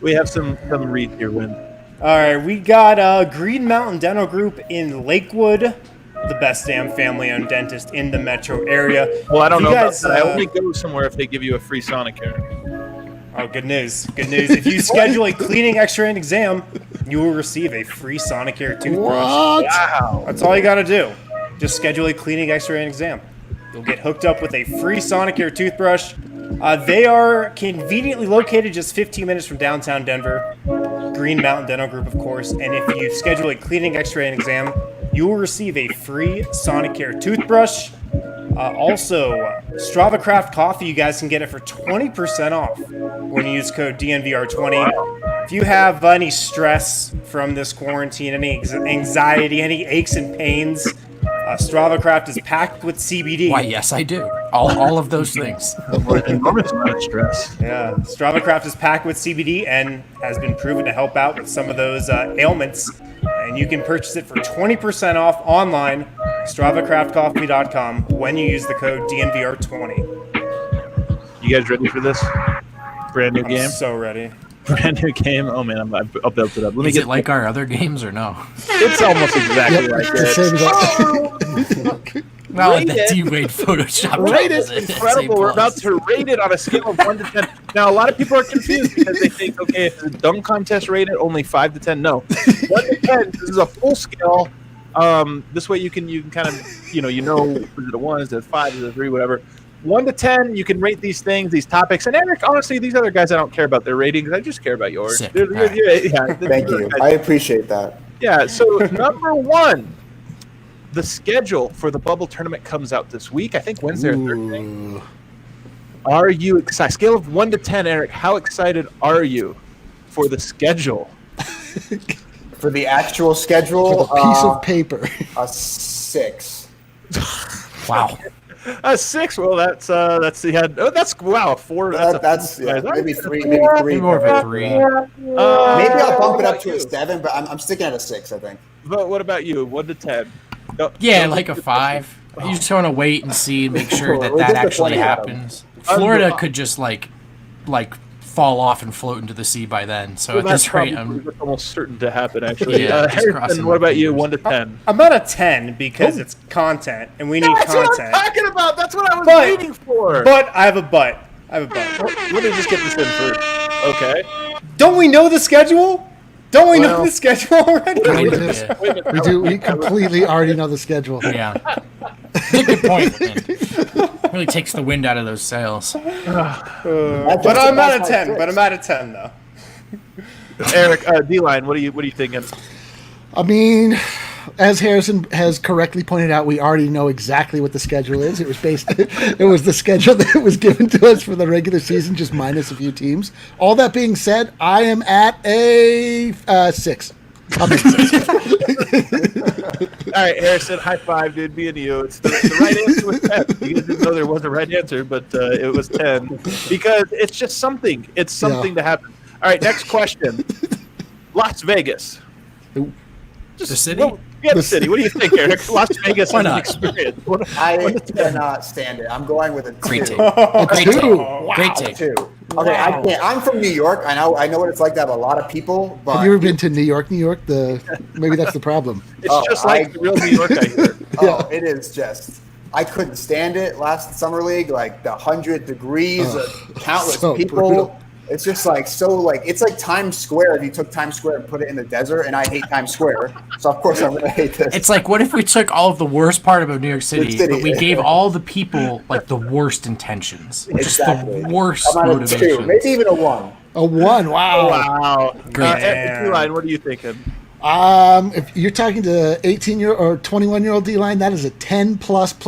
we have some read here, Win. All right, we got Green Mountain Dental Group in Lakewood, the best damn family-owned dentist in the metro area. Well, I don't know about that. I only go somewhere if they give you a free Sonicare. Oh, good news. Good news. If you schedule a cleaning, x-ray, and exam, you will receive a free Sonicare toothbrush. What? Wow. That's all you got to do. Just schedule a cleaning, x-ray, and exam. You'll get hooked up with a free Sonicare toothbrush. They are conveniently located just 15 minutes from downtown Denver. Green Mountain Dental Group, of course. And if you schedule a cleaning, x-ray, and exam, you will receive a free Sonicare toothbrush. Also, Strava Craft Coffee, you guys can get it for 20% off when you use code DNVR20. If you have any stress from this quarantine, any anxiety, any aches and pains, Strava Craft is packed with CBD. Why, yes, I do. All of those things. Enormous amount of stress. Yeah, Strava Craft is packed with CBD and has been proven to help out with some of those ailments. And you can purchase it for 20% off online, StravaCraftCoffee.com, when you use the code DNVR20. You guys ready for this? Brand new game? I'm so ready. Brand new game? Oh, man, I'll build it up. Is it like our other games or no? It's almost exactly like it. Well, that D-Wade Photoshop. Rate it. Incredible. We're about to rate it on a scale of 1 to 10. Now, a lot of people are confused because they think, okay, if it's a dunk contest rated, only 5 to 10. No. 1 to 10, this is a full scale. This way you can kind of, is it a 1, is it a 5, is it a 3, whatever. 1 to 10, you can rate these things, these topics. And Eric, honestly, these other guys, I don't care about their ratings. I just care about yours. Thank you. I appreciate that. Yeah, so number 1, the schedule for the bubble tournament comes out this week. I think Wednesday or Thursday. Are you excited? Scale of 1 to 10, Eric, how excited are you for the schedule? For the actual schedule? For the piece of paper. A 6. Wow. A 6. Well, that's wow. A 4. That's maybe 3. Maybe 3. More of a 3. Maybe I'll bump it up to a 7, but I'm sticking at a 6. I think. But what about you? 1 to 10. Like a 5. You just want to wait and see, and make sure that actually happens. Florida could just like fall off and float into the sea by then. So at this rate, that's almost certain to happen. Actually, Yeah, Harrison, what about you? 1 to 10. I'm at a 10 because it's content, and we need That's content. what I'm talking about. That's what I was waiting for. But I have a but. Let me just get this in first. Okay. Don't we know the schedule? Don't we know the schedule already? We do. We completely already know the schedule. Yeah. That's a good point. Man. Really takes the wind out of those sails. But I'm at a 10. But I'm at a 10 though. Eric, D-line, what are you thinking? I mean, as Harrison has correctly pointed out, we already know exactly what the schedule is. It was the schedule that was given to us for the regular season, just minus a few teams. All that being said, I am at a 6. I'll be 6. All right, Harrison, high five, dude. Me and you. It's the right answer was 10. You guys didn't know there was a right answer, but it was 10 because it's just something. It's something to happen. All right, next question. Las Vegas. The city? The city. What do you think, Eric? Las Vegas is an experience. I cannot stand it. I'm going with a 2. Great take. Great take. Wow. Great take. 2. Okay, I can't. I'm from New York. I know what it's like to have a lot of people. But have you ever been to New York? Maybe that's the problem. It's just like the real New York, I hear. It is just. I couldn't stand it last summer league. Like the 100 degrees, countless people. Brutal. It's just it's like Times Square if you took Times Square and put it in the desert, and I hate Times Square, so of course I'm going to hate this. It's like, what if we took all of the worst part about New York City, but we gave all the people like the worst intentions, Exactly. just the worst I'm at a motivation. 2, maybe even a 1. A 1. Wow. Wow. Great. D-line, what are you thinking? If you're talking to 18-year or 21-year-old D-line, that is a 10 plus. If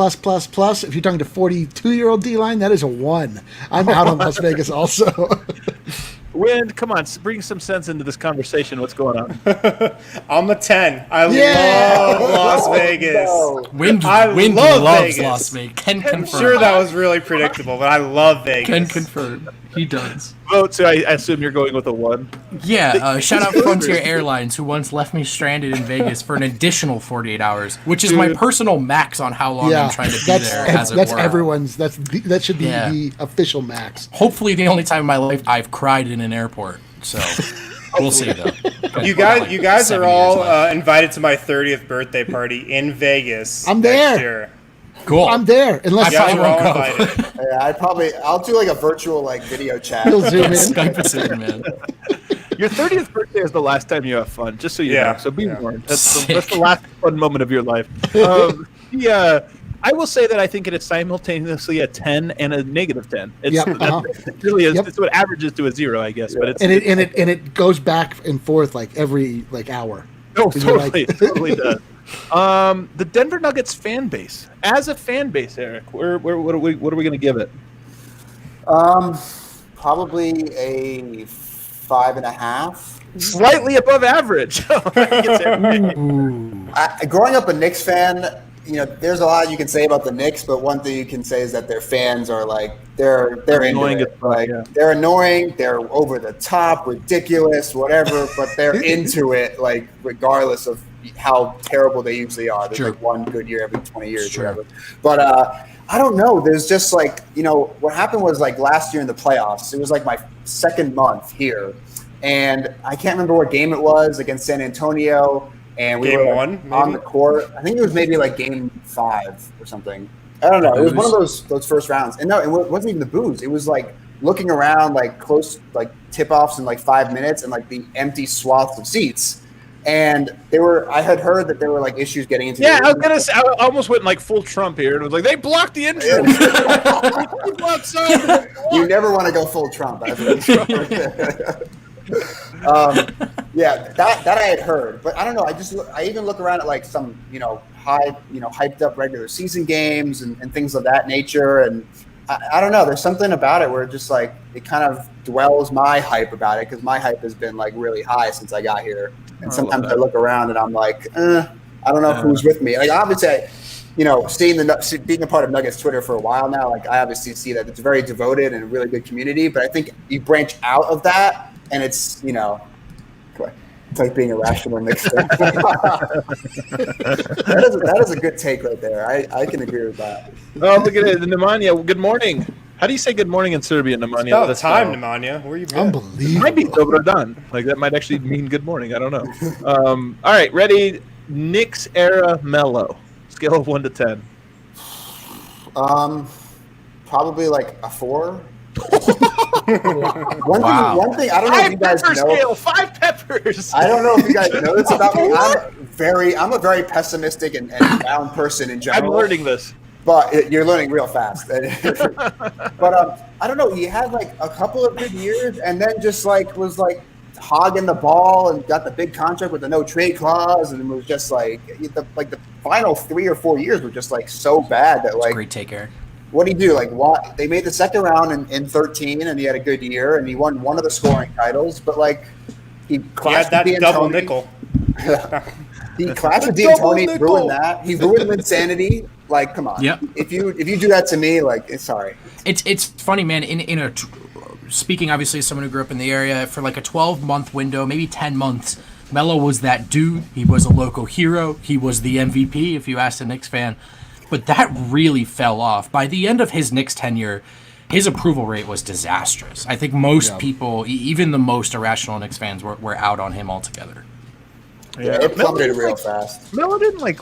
you're talking to 42-year-old D-line, that is a 1. I'm out on Las Vegas also. Wind, come on, bring some sense into this conversation. What's going on? I'm a 10. I love Las Vegas. Wind love loves Vegas. Las Vegas. Ken confirm. I'm sure that was really predictable, but I love Vegas. Ken confirm. He does. Oh, so I assume you're going with a 1. Yeah, shout out Frontier Airlines, who once left me stranded in Vegas for an additional 48 hours, which is my personal max on how long I'm trying to be there. That's everyone's. That should be the official max. Hopefully, the only time in my life I've cried in an airport. So we'll see though. You guys are all invited to my 30th birthday party in Vegas. I'm there. Next year. Cool. I'm there. Unless You guys I are all won't go. invited. Yeah, I'll do like a virtual video chat. He'll zoom in. Skype us in, man. Your 30th birthday is the last time you have fun, just so you know. So be warned. That's the last fun moment of your life. I will say that I think it is simultaneously a 10 and a negative 10. It really is. It's what averages to a 0, I guess. But it goes back and forth like every hour. No, totally does. The Denver Nuggets fan base. As a fan base, Eric, what are we going to give it? Probably a 5.5. Slightly above average. Growing up a Knicks fan, there's a lot you can say about the Knicks, but one thing you can say is that their fans are like they're annoying. They're annoying. They're over the top, ridiculous, whatever. But they're into it, like regardless of how terrible they usually are. There's like one good year every 20 years, or whatever. But I don't know. There's just like what happened was like last year in the playoffs. It was like my second month here, and I can't remember what game it was against San Antonio. And we were on the court. I think it was maybe like game 5 or something. I don't know. It was one of those first rounds. And no, it wasn't even the booze. It was like looking around, like close, like tip-offs in like 5 minutes and like the empty swaths of seats. And I had heard that there were like issues getting into. Yeah, I was gonna say. I almost went like full Trump here, and it was like they blocked the entrance. You never want to go full Trump. Yeah, that I had heard, but I don't know. I even look around at like some hyped up regular season games and things of that nature, and I don't know. There's something about it where it just like it kind of dwells my hype about it because my hype has been like really high since I got here, and sometimes I look around and I'm like, I don't know who's with me. Like obviously, being a part of Nuggets Twitter for a while now, like I obviously see that it's very devoted and a really good community, but I think you branch out of that. And it's, it's like being a rational Knicks fan. That is a good take right there. I can agree with that. Oh, look at it. The Nemanja. Good morning. How do you say good morning in Serbian, Nemanja? It's about time, Nemanja. Where you been? Unbelievable. It might be dobro dan. Like, that might actually mean good morning. I don't know. All right, ready? Knicks era Melo. Scale of 1 to 10. Probably like a 4. One thing, I don't know if you guys know. Scale, 5 peppers. I don't know if you guys know this about me. I'm a very pessimistic and down person in general. I'm learning this. But you're learning real fast. But I don't know. He had like a couple of good years, and then just like was like hogging the ball and got the big contract with the no trade clause, and it was just like the final 3 or 4 years were just like so bad that like. Great take, Eric. What did he do? Like, what? They made the second round in 13, and he had a good year, and he won one of the scoring titles. But like, he clashed that with double D'Antoni. nickel. He clashed with D'Antoni, ruined that. He ruined Insanity. Like, come on. Yep. If you do that to me, like, sorry. It's funny, man. Speaking obviously as someone who grew up in the area, for like a 12-month window, maybe 10 months, Melo was that dude. He was a local hero. He was the MVP, if you asked a Knicks fan. But that really fell off. By the end of his Knicks tenure, his approval rate was disastrous. I think most people, even the most irrational Knicks fans, were out on him altogether. Yeah, it plummeted real fast. Melo didn't like.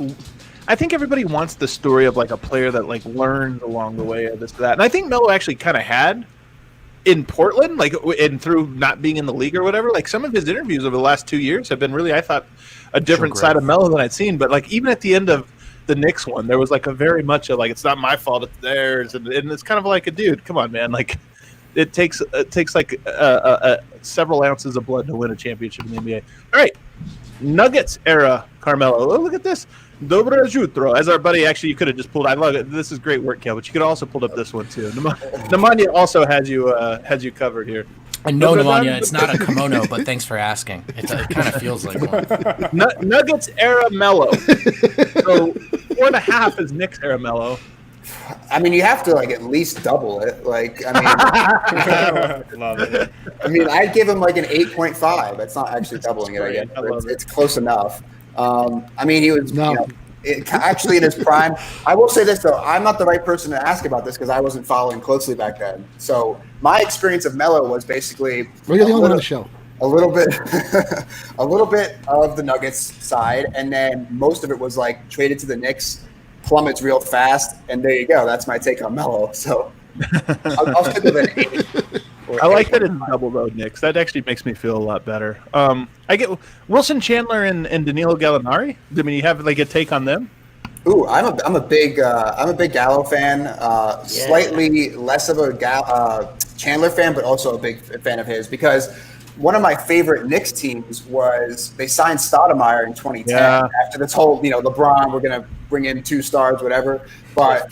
I think everybody wants the story of like a player that like learned along the way of this or that, and I think Melo actually kind of had in Portland, like, and through not being in the league or whatever. Like some of his interviews over the last 2 years have been really, I thought, a different side of Melo than I'd seen. But like even at the end of the Knicks one, there was like a very much a, like, it's not my fault, it's theirs, and it's kind of like a dude, come on, man, like it takes like several ounces of blood to win a championship in the NBA. All right, Nuggets era Carmelo. Oh, look at this, Dobro Jutro. As our buddy, actually, you could have just pulled. I love it. This is great work, Kel. But you could have also pulled up this one too. Nemanja also has you covered here. And no, Nemanja, it's not a kimono, but thanks for asking. It kind of feels like one. Nuggets era Melo. So 4.5 is Knicks era Melo. I mean, you have to like at least double it. Like, I mean, love it. I mean, I'd give him like an 8.5. That's not actually doubling it, I guess. But it's close enough. I mean, he was actually in his prime. I will say this though, I'm not the right person to ask about this because I wasn't following closely back then. So my experience of Melo was basically you're the only one on the show. A little bit of the Nuggets side, and then most of it was like traded to the Knicks, plummets real fast, and there you go. That's my take on Melo. So I'll stick with an 8. I like that it's double road Knicks. That actually makes me feel a lot better. I get Wilson Chandler and Danilo Gallinari. I mean, you have like a take on them? Ooh, I'm a big Gallo fan. Slightly less of a Chandler fan, but also a big fan of his because one of my favorite Knicks teams was they signed Stoudemire in 2010 after this whole LeBron we're bring in 2 stars, whatever. But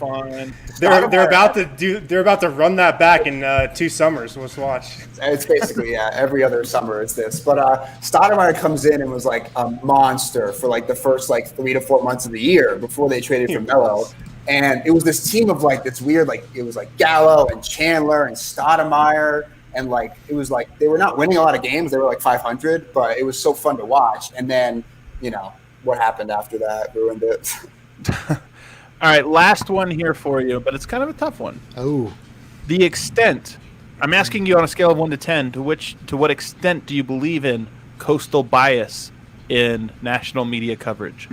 they're about to run that back in 2 summers. Let's watch. It's basically every other summer is this. But Stoudemire comes in and was like a monster for like the first like 3 to 4 months of the year before they traded for Melo. And it was this team of like this weird, like it was like Gallo and Chandler and Stoudemire. And like, it was like, they were not winning a lot of games. They were like 500, but it was so fun to watch. And then, what happened after that ruined it. All right. Last one here for you, but it's kind of a tough one. Oh, The extent, I'm asking you on a scale of 1 to 10, to what extent do you believe in coastal bias in national media coverage?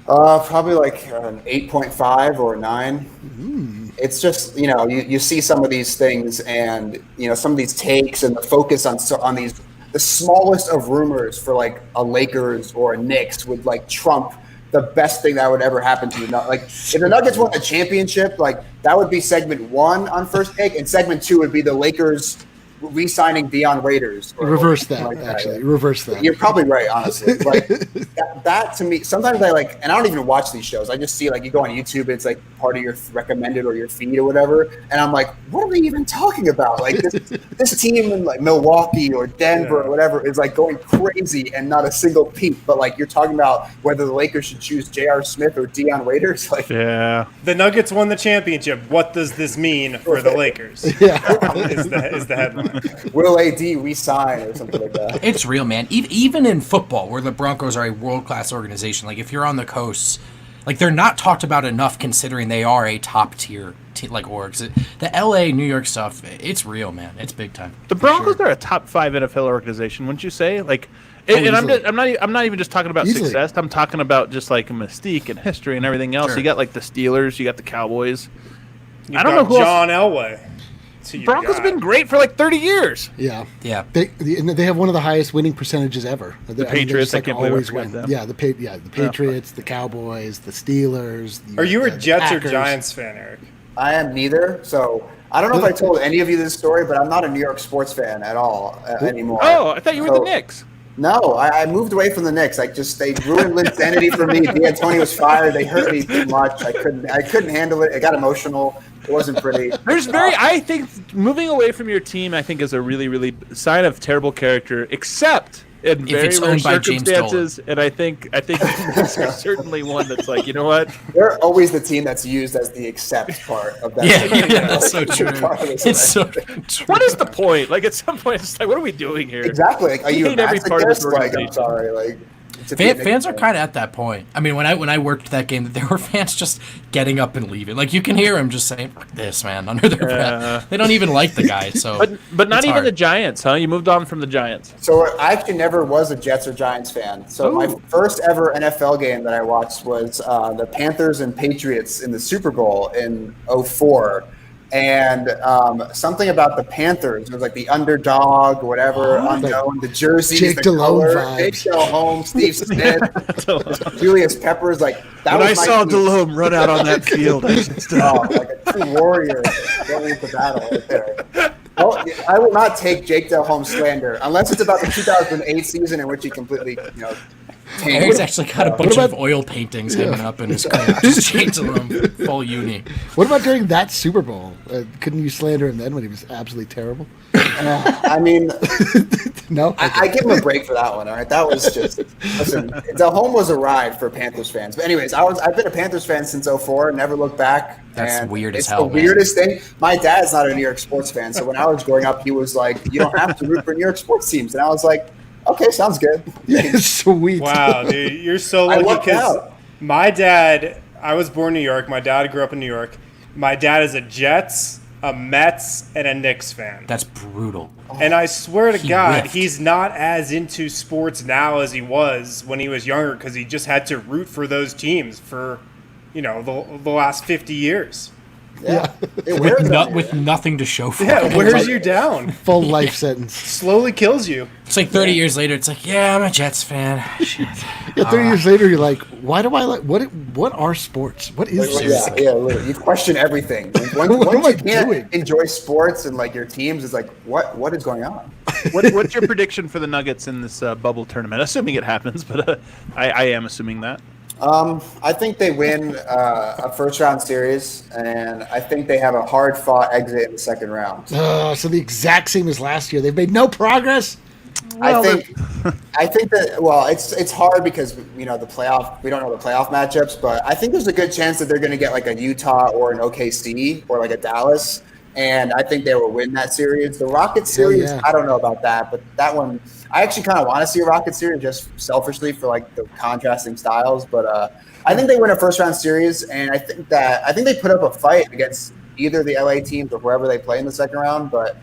Probably like an 8.5 or 9. It's just, you see some of these things and, some of these takes and the focus on these, the smallest of rumors for like a Lakers or a Knicks would like trump the best thing that would ever happen to you. Like if the Nuggets won the championship, like that would be segment 1 on First Take, and segment 2 would be the Lakers re-signing Dion Waiters. Reverse that, actually. Reverse that. You're probably right, honestly. Like that to me, sometimes I like, and I don't even watch these shows. I just see like you go on YouTube, it's like part of your recommended or your feed or whatever, and I'm like, what are they even talking about? Like this team in like Milwaukee or Denver or whatever is like going crazy and not a single peep. But like you're talking about whether the Lakers should choose J.R. Smith or Dion Waiters. Like, yeah, the Nuggets won the championship. What does this mean for the Lakers? Is the headline. Will AD resign or something like that? It's real, man. Even in football, where the Broncos are a world-class organization, like if you're on the coasts, like they're not talked about enough considering they are a top-tier like orgs. The LA, New York stuff, it's real, man. It's big time. The Broncos are a top 5 NFL organization, wouldn't you say? Like, and I'm not even just talking about success. I'm talking about just like mystique and history and everything else. Sure. You got like the Steelers, you got the Cowboys. I don't know who John Elway. Broncos have been great for like 30 years. Yeah. They have one of the highest winning percentages ever. The Patriots, I can't believe I forgot them. Yeah, the Patriots, the Cowboys, the Steelers. Are you a Jets Packers. or Giants fan, Eric? I am neither. So I don't know if I told any of you this story, but I'm not a New York sports fan at all anymore. Oh, I thought you were the Knicks. No, I moved away from the Knicks. They ruined Linsanity for me. D'Antoni was fired. They hurt me too much. I couldn't handle it. It got emotional. It wasn't pretty. I think moving away from your team, I think, is a really, really sign of terrible character, except in very rare circumstances. And I think there's certainly one that's like, you know what? They're always the team that's used as the accept part of that. Yeah, that's so true. It's so true. What is the point? Like at some point, it's like, what are we doing here? Exactly. Like, are you a every part of this like, I'm sorry. Like, fans are kind of at that point. I mean, when I worked that game, there were fans just getting up and leaving. Like you can hear them just saying, "Fuck this, man," under their breath. They don't even like the guy. So, but not even the Giants, huh? You moved on from the Giants. So I actually never was a Jets or Giants fan. So my first ever NFL game that I watched was the Panthers and Patriots in the Super Bowl in 2004. And something about the Panthers, it was like the underdog, whatever, unknown, the jerseys, Jake the Delhomme color, vibes. Jake Delhomme, Steve Smith, Julius Peppers, like that. When was I saw Delhomme run out on that field, like a true warrior going into battle right there. Well, I will not take Jake Delhomme slander unless it's about the 2008 season in which he completely, Eric's actually got a bunch of oil paintings hanging up in his crib. Just Jake Delhomme, full uni. What about during that Super Bowl? Couldn't you slander him then when he was absolutely terrible? I mean, no. Okay. I give him a break for that one. All right, that was just listen. Delhomme was a ride for Panthers fans. But anyways, I've been a Panthers fan since 2004. Never looked back. That's weird as It's hell. the weirdest thing. My dad's not a New York sports fan, so when I was growing up, he was like, "You don't have to root for New York sports teams," and I was like, "Okay, sounds good." Yeah, sweet. Wow, dude, you're so lucky because my dad. I was born in New York. My dad grew up in New York. My dad is a Jets, a Mets, and a Knicks fan. That's brutal. And I swear to God, whiffed. he's not as into sports now as he was when he was younger because he just had to root for those teams for, the last 50 years. Yeah, with nothing to show for it. Yeah, wears you down. Full life sentence. Slowly kills you. It's like 30 years later, it's like, yeah, I'm a Jets fan. Shit. Yeah, 30 years later, you're like, why do I like, what are sports? What is this? Yeah, you question everything. What am I doing? Enjoy sports and like your teams, it's like, what is going on? What's your prediction for the Nuggets in this bubble tournament? Assuming it happens, but I am assuming that. I think they win a first-round series, and I think they have a hard-fought exit in the second round. So the exact same as last year. They've made no progress. I think that it's hard because the playoff. We don't know the playoff matchups, but I think there's a good chance that they're going to get like a Utah or an OKC or like a Dallas, and I think they will win that series. The Rockets series, I don't know about that, but that one I actually kind of want to see a Rockets series just selfishly for like the contrasting styles. But I think they win a first round series, and I think they put up a fight against either the LA teams or whoever they play in the second round, but.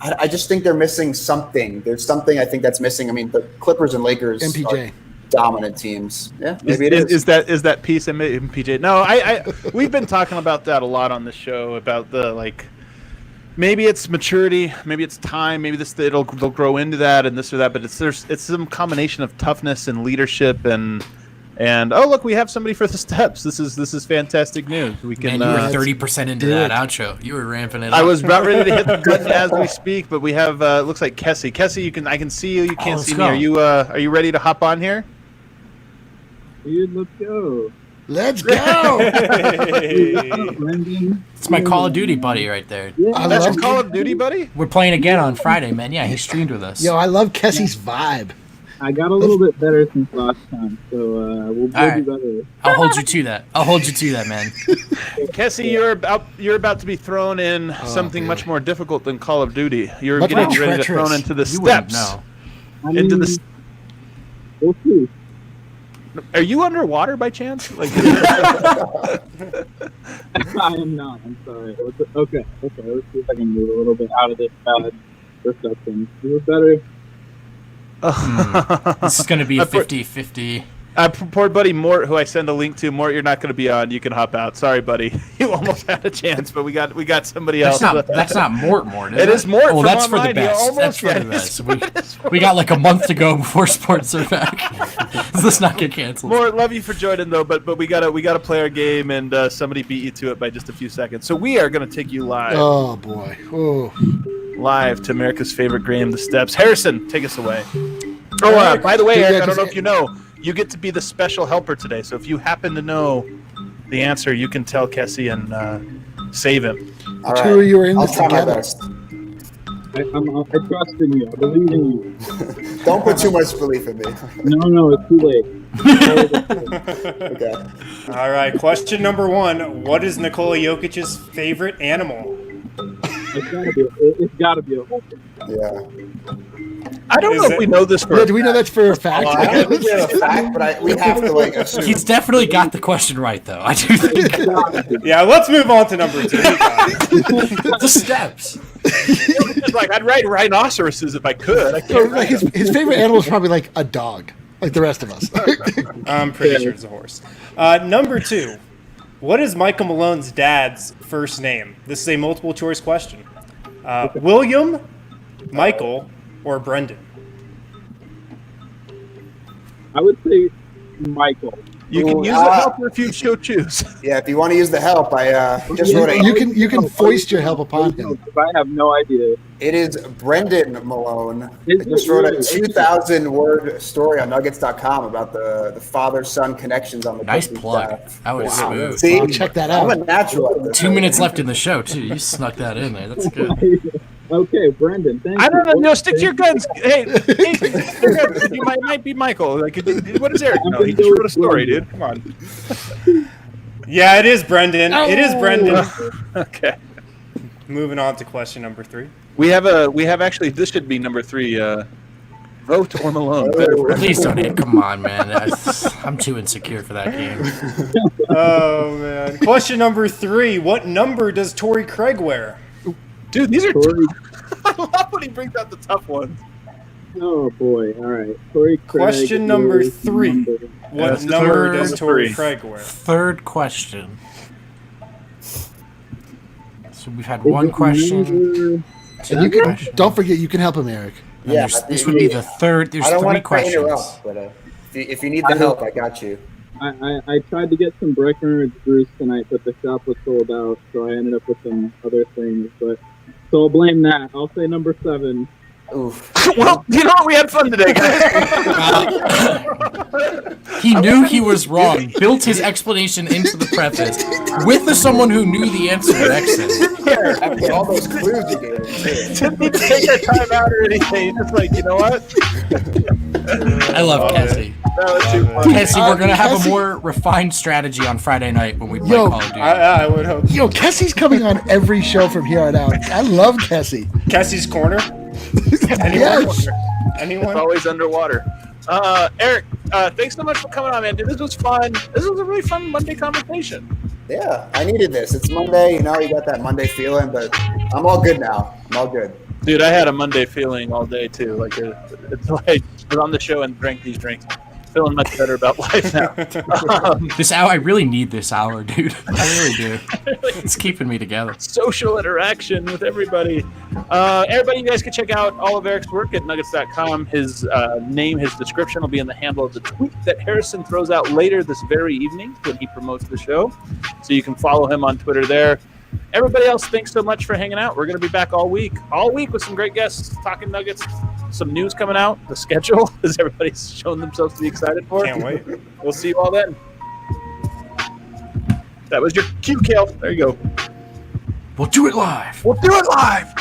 I just think they're missing something. There's something I think that's missing. I mean, the Clippers and Lakers are dominant teams. Yeah, maybe it is. Is that piece in MPJ? No, we've been talking about that a lot on the show about the maybe it's maturity, maybe it's time, maybe they'll grow into that and this or that. But it's some combination of toughness and leadership and oh look, we have somebody for the steps. This is fantastic news. We can. Man, you were 30% into that outro. You were ramping it up. I was about ready to hit the button as we speak, but we have looks like Kessie. Kessie, I can see you. You can't see me. Are you ready to hop on here? Dude, let's go. Let's go. It's my Call of Duty buddy right there. Yeah. That's your Call of Duty buddy? We're playing again on Friday, man. Yeah, he streamed with us. Yo, I love Kessie's vibe. I got a little bit better since last time, so we'll do better. I'll hold you to that. Man. Kessie, you're about to be thrown in something much more difficult than Call of Duty. You're much getting ready to thrown into the steps. We'll see. Are you underwater by chance? I am not. I'm sorry. Okay. Let's see if I can move a little bit out of this bad reception. Is it better? This is going to be a 50-50. Poor buddy Mort, who I send a link to. Mort, you're not going to be on. You can hop out. Sorry, buddy. You almost had a chance, but we got somebody else. That's not Mort. It is Mort. Oh, that's for online. the best. That's for the best. We got like a month to go before sports are back. Let's not get canceled. Mort, love you for joining though, but we gotta play our game, and somebody beat you to it by just a few seconds. So we are going to take you live. Oh boy. Oh. Live to America's favorite game, the steps. Harrison, take us away. Oh, by the way, Eric, I don't know if you know, you get to be the special helper today. So if you happen to know the answer, you can tell Kessie and save him. All right. Two of you are in this together. I trust in you. I believe in you. Don't put too much belief in me. No, it's too late. Okay. All right, question number 1. What is Nikola Jokic's favorite animal? It's gotta be a horse. Yeah. I don't know if we know this for do we know that's for a fact? I don't think we have a fact, but we have to assume. He's definitely got the question right, though. I do think. Yeah, let's move on to number 2. The steps. I'd ride rhinoceroses if I could. I can't ride his favorite animal is probably like a dog, like the rest of us. I'm pretty sure it's a horse. Number 2. What is Michael Malone's dad's first name? This is a multiple choice question. William, Michael, or Brendan? I would say Michael. You can use the help if you so choose. Yeah, if you want to use the help, I just wrote it. You can foist your help upon him. I have no idea. It is Brendan Malone. I just wrote a 2,000-word story on Nuggets.com about the father-son connections on the nice Pepsi plug. staff. That was smooth. See, I'll check that out. I'm a natural at this. 2 minutes left in the show too. You snuck that in there. That's good. Okay, Brendan. Thank you. I don't know. No, stick to your guns. Hey, stick to your guns. You might be Michael. Like, what is Eric? No, he just wrote a story, dude. Come on. Yeah, it is Brendan. It is Brendan. Okay. Moving on to question number 3. We have actually. This should be number 3. Vote or Malone. Please don't hit. Come on, man. I'm too insecure for that game. Oh man. Question number 3. What number does Torrey Craig wear? Dude, these are. I love when he brings out the tough ones. Oh boy! All right. Torrey Craig. Question number 3. What number does Torrey Craig wear? Third question. So we've had one question. Don't forget, you can help him, Eric. Yeah, this would be the third. There's 3 questions. Interrupt, but if you need the help, I got you. I tried to get some Breckenridge Bruce tonight, but the shop was sold out, so I ended up with some other things. But so I'll blame that. I'll say number 7. Oof. Well, you know what? We had fun today, guys. He knew he was wrong, built his explanation into the preface with someone who knew the answer to exit. After all those clues you gave him. Didn't take a time out or anything. Just like, you know what? I love Kessie. That was too funny. Kessie, we're going to have Kessie- a more refined strategy on Friday night when we play Yo, Call of Duty. I would hope. Yo, Kessie's coming on every show from here on out. I love Kessie. Kessie's corner. Yes. Anyone? It's always underwater. Eric, thanks so much for coming on, man. Dude, this was fun. This was a really fun Monday conversation. Yeah, I needed this. It's Monday, you got that Monday feeling, but I'm all good now. I'm all good. Dude, I had a Monday feeling all day, too. Like, it's like I was on the show and drank these drinks. Feeling much better about life now. This hour, I really need this hour, dude. I really do. It's keeping me together. Social interaction with everybody. Everybody, you guys can check out all of Eric's work at nuggets.com. His name, his description will be in the handle of the tweet that Harrison throws out later this very evening when he promotes the show. So you can follow him on Twitter there. Everybody else, thanks so much for hanging out. We're going to be back all week with some great guests talking Nuggets. Some news coming out, the schedule, as everybody's shown themselves to be excited for. Can't wait. We'll see you all then. That was your cue, Kale. There you go. We'll do it live. We'll do it live.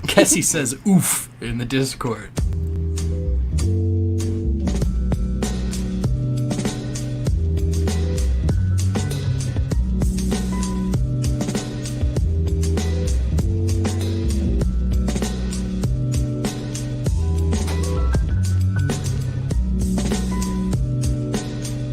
Kessie says oof in the Discord.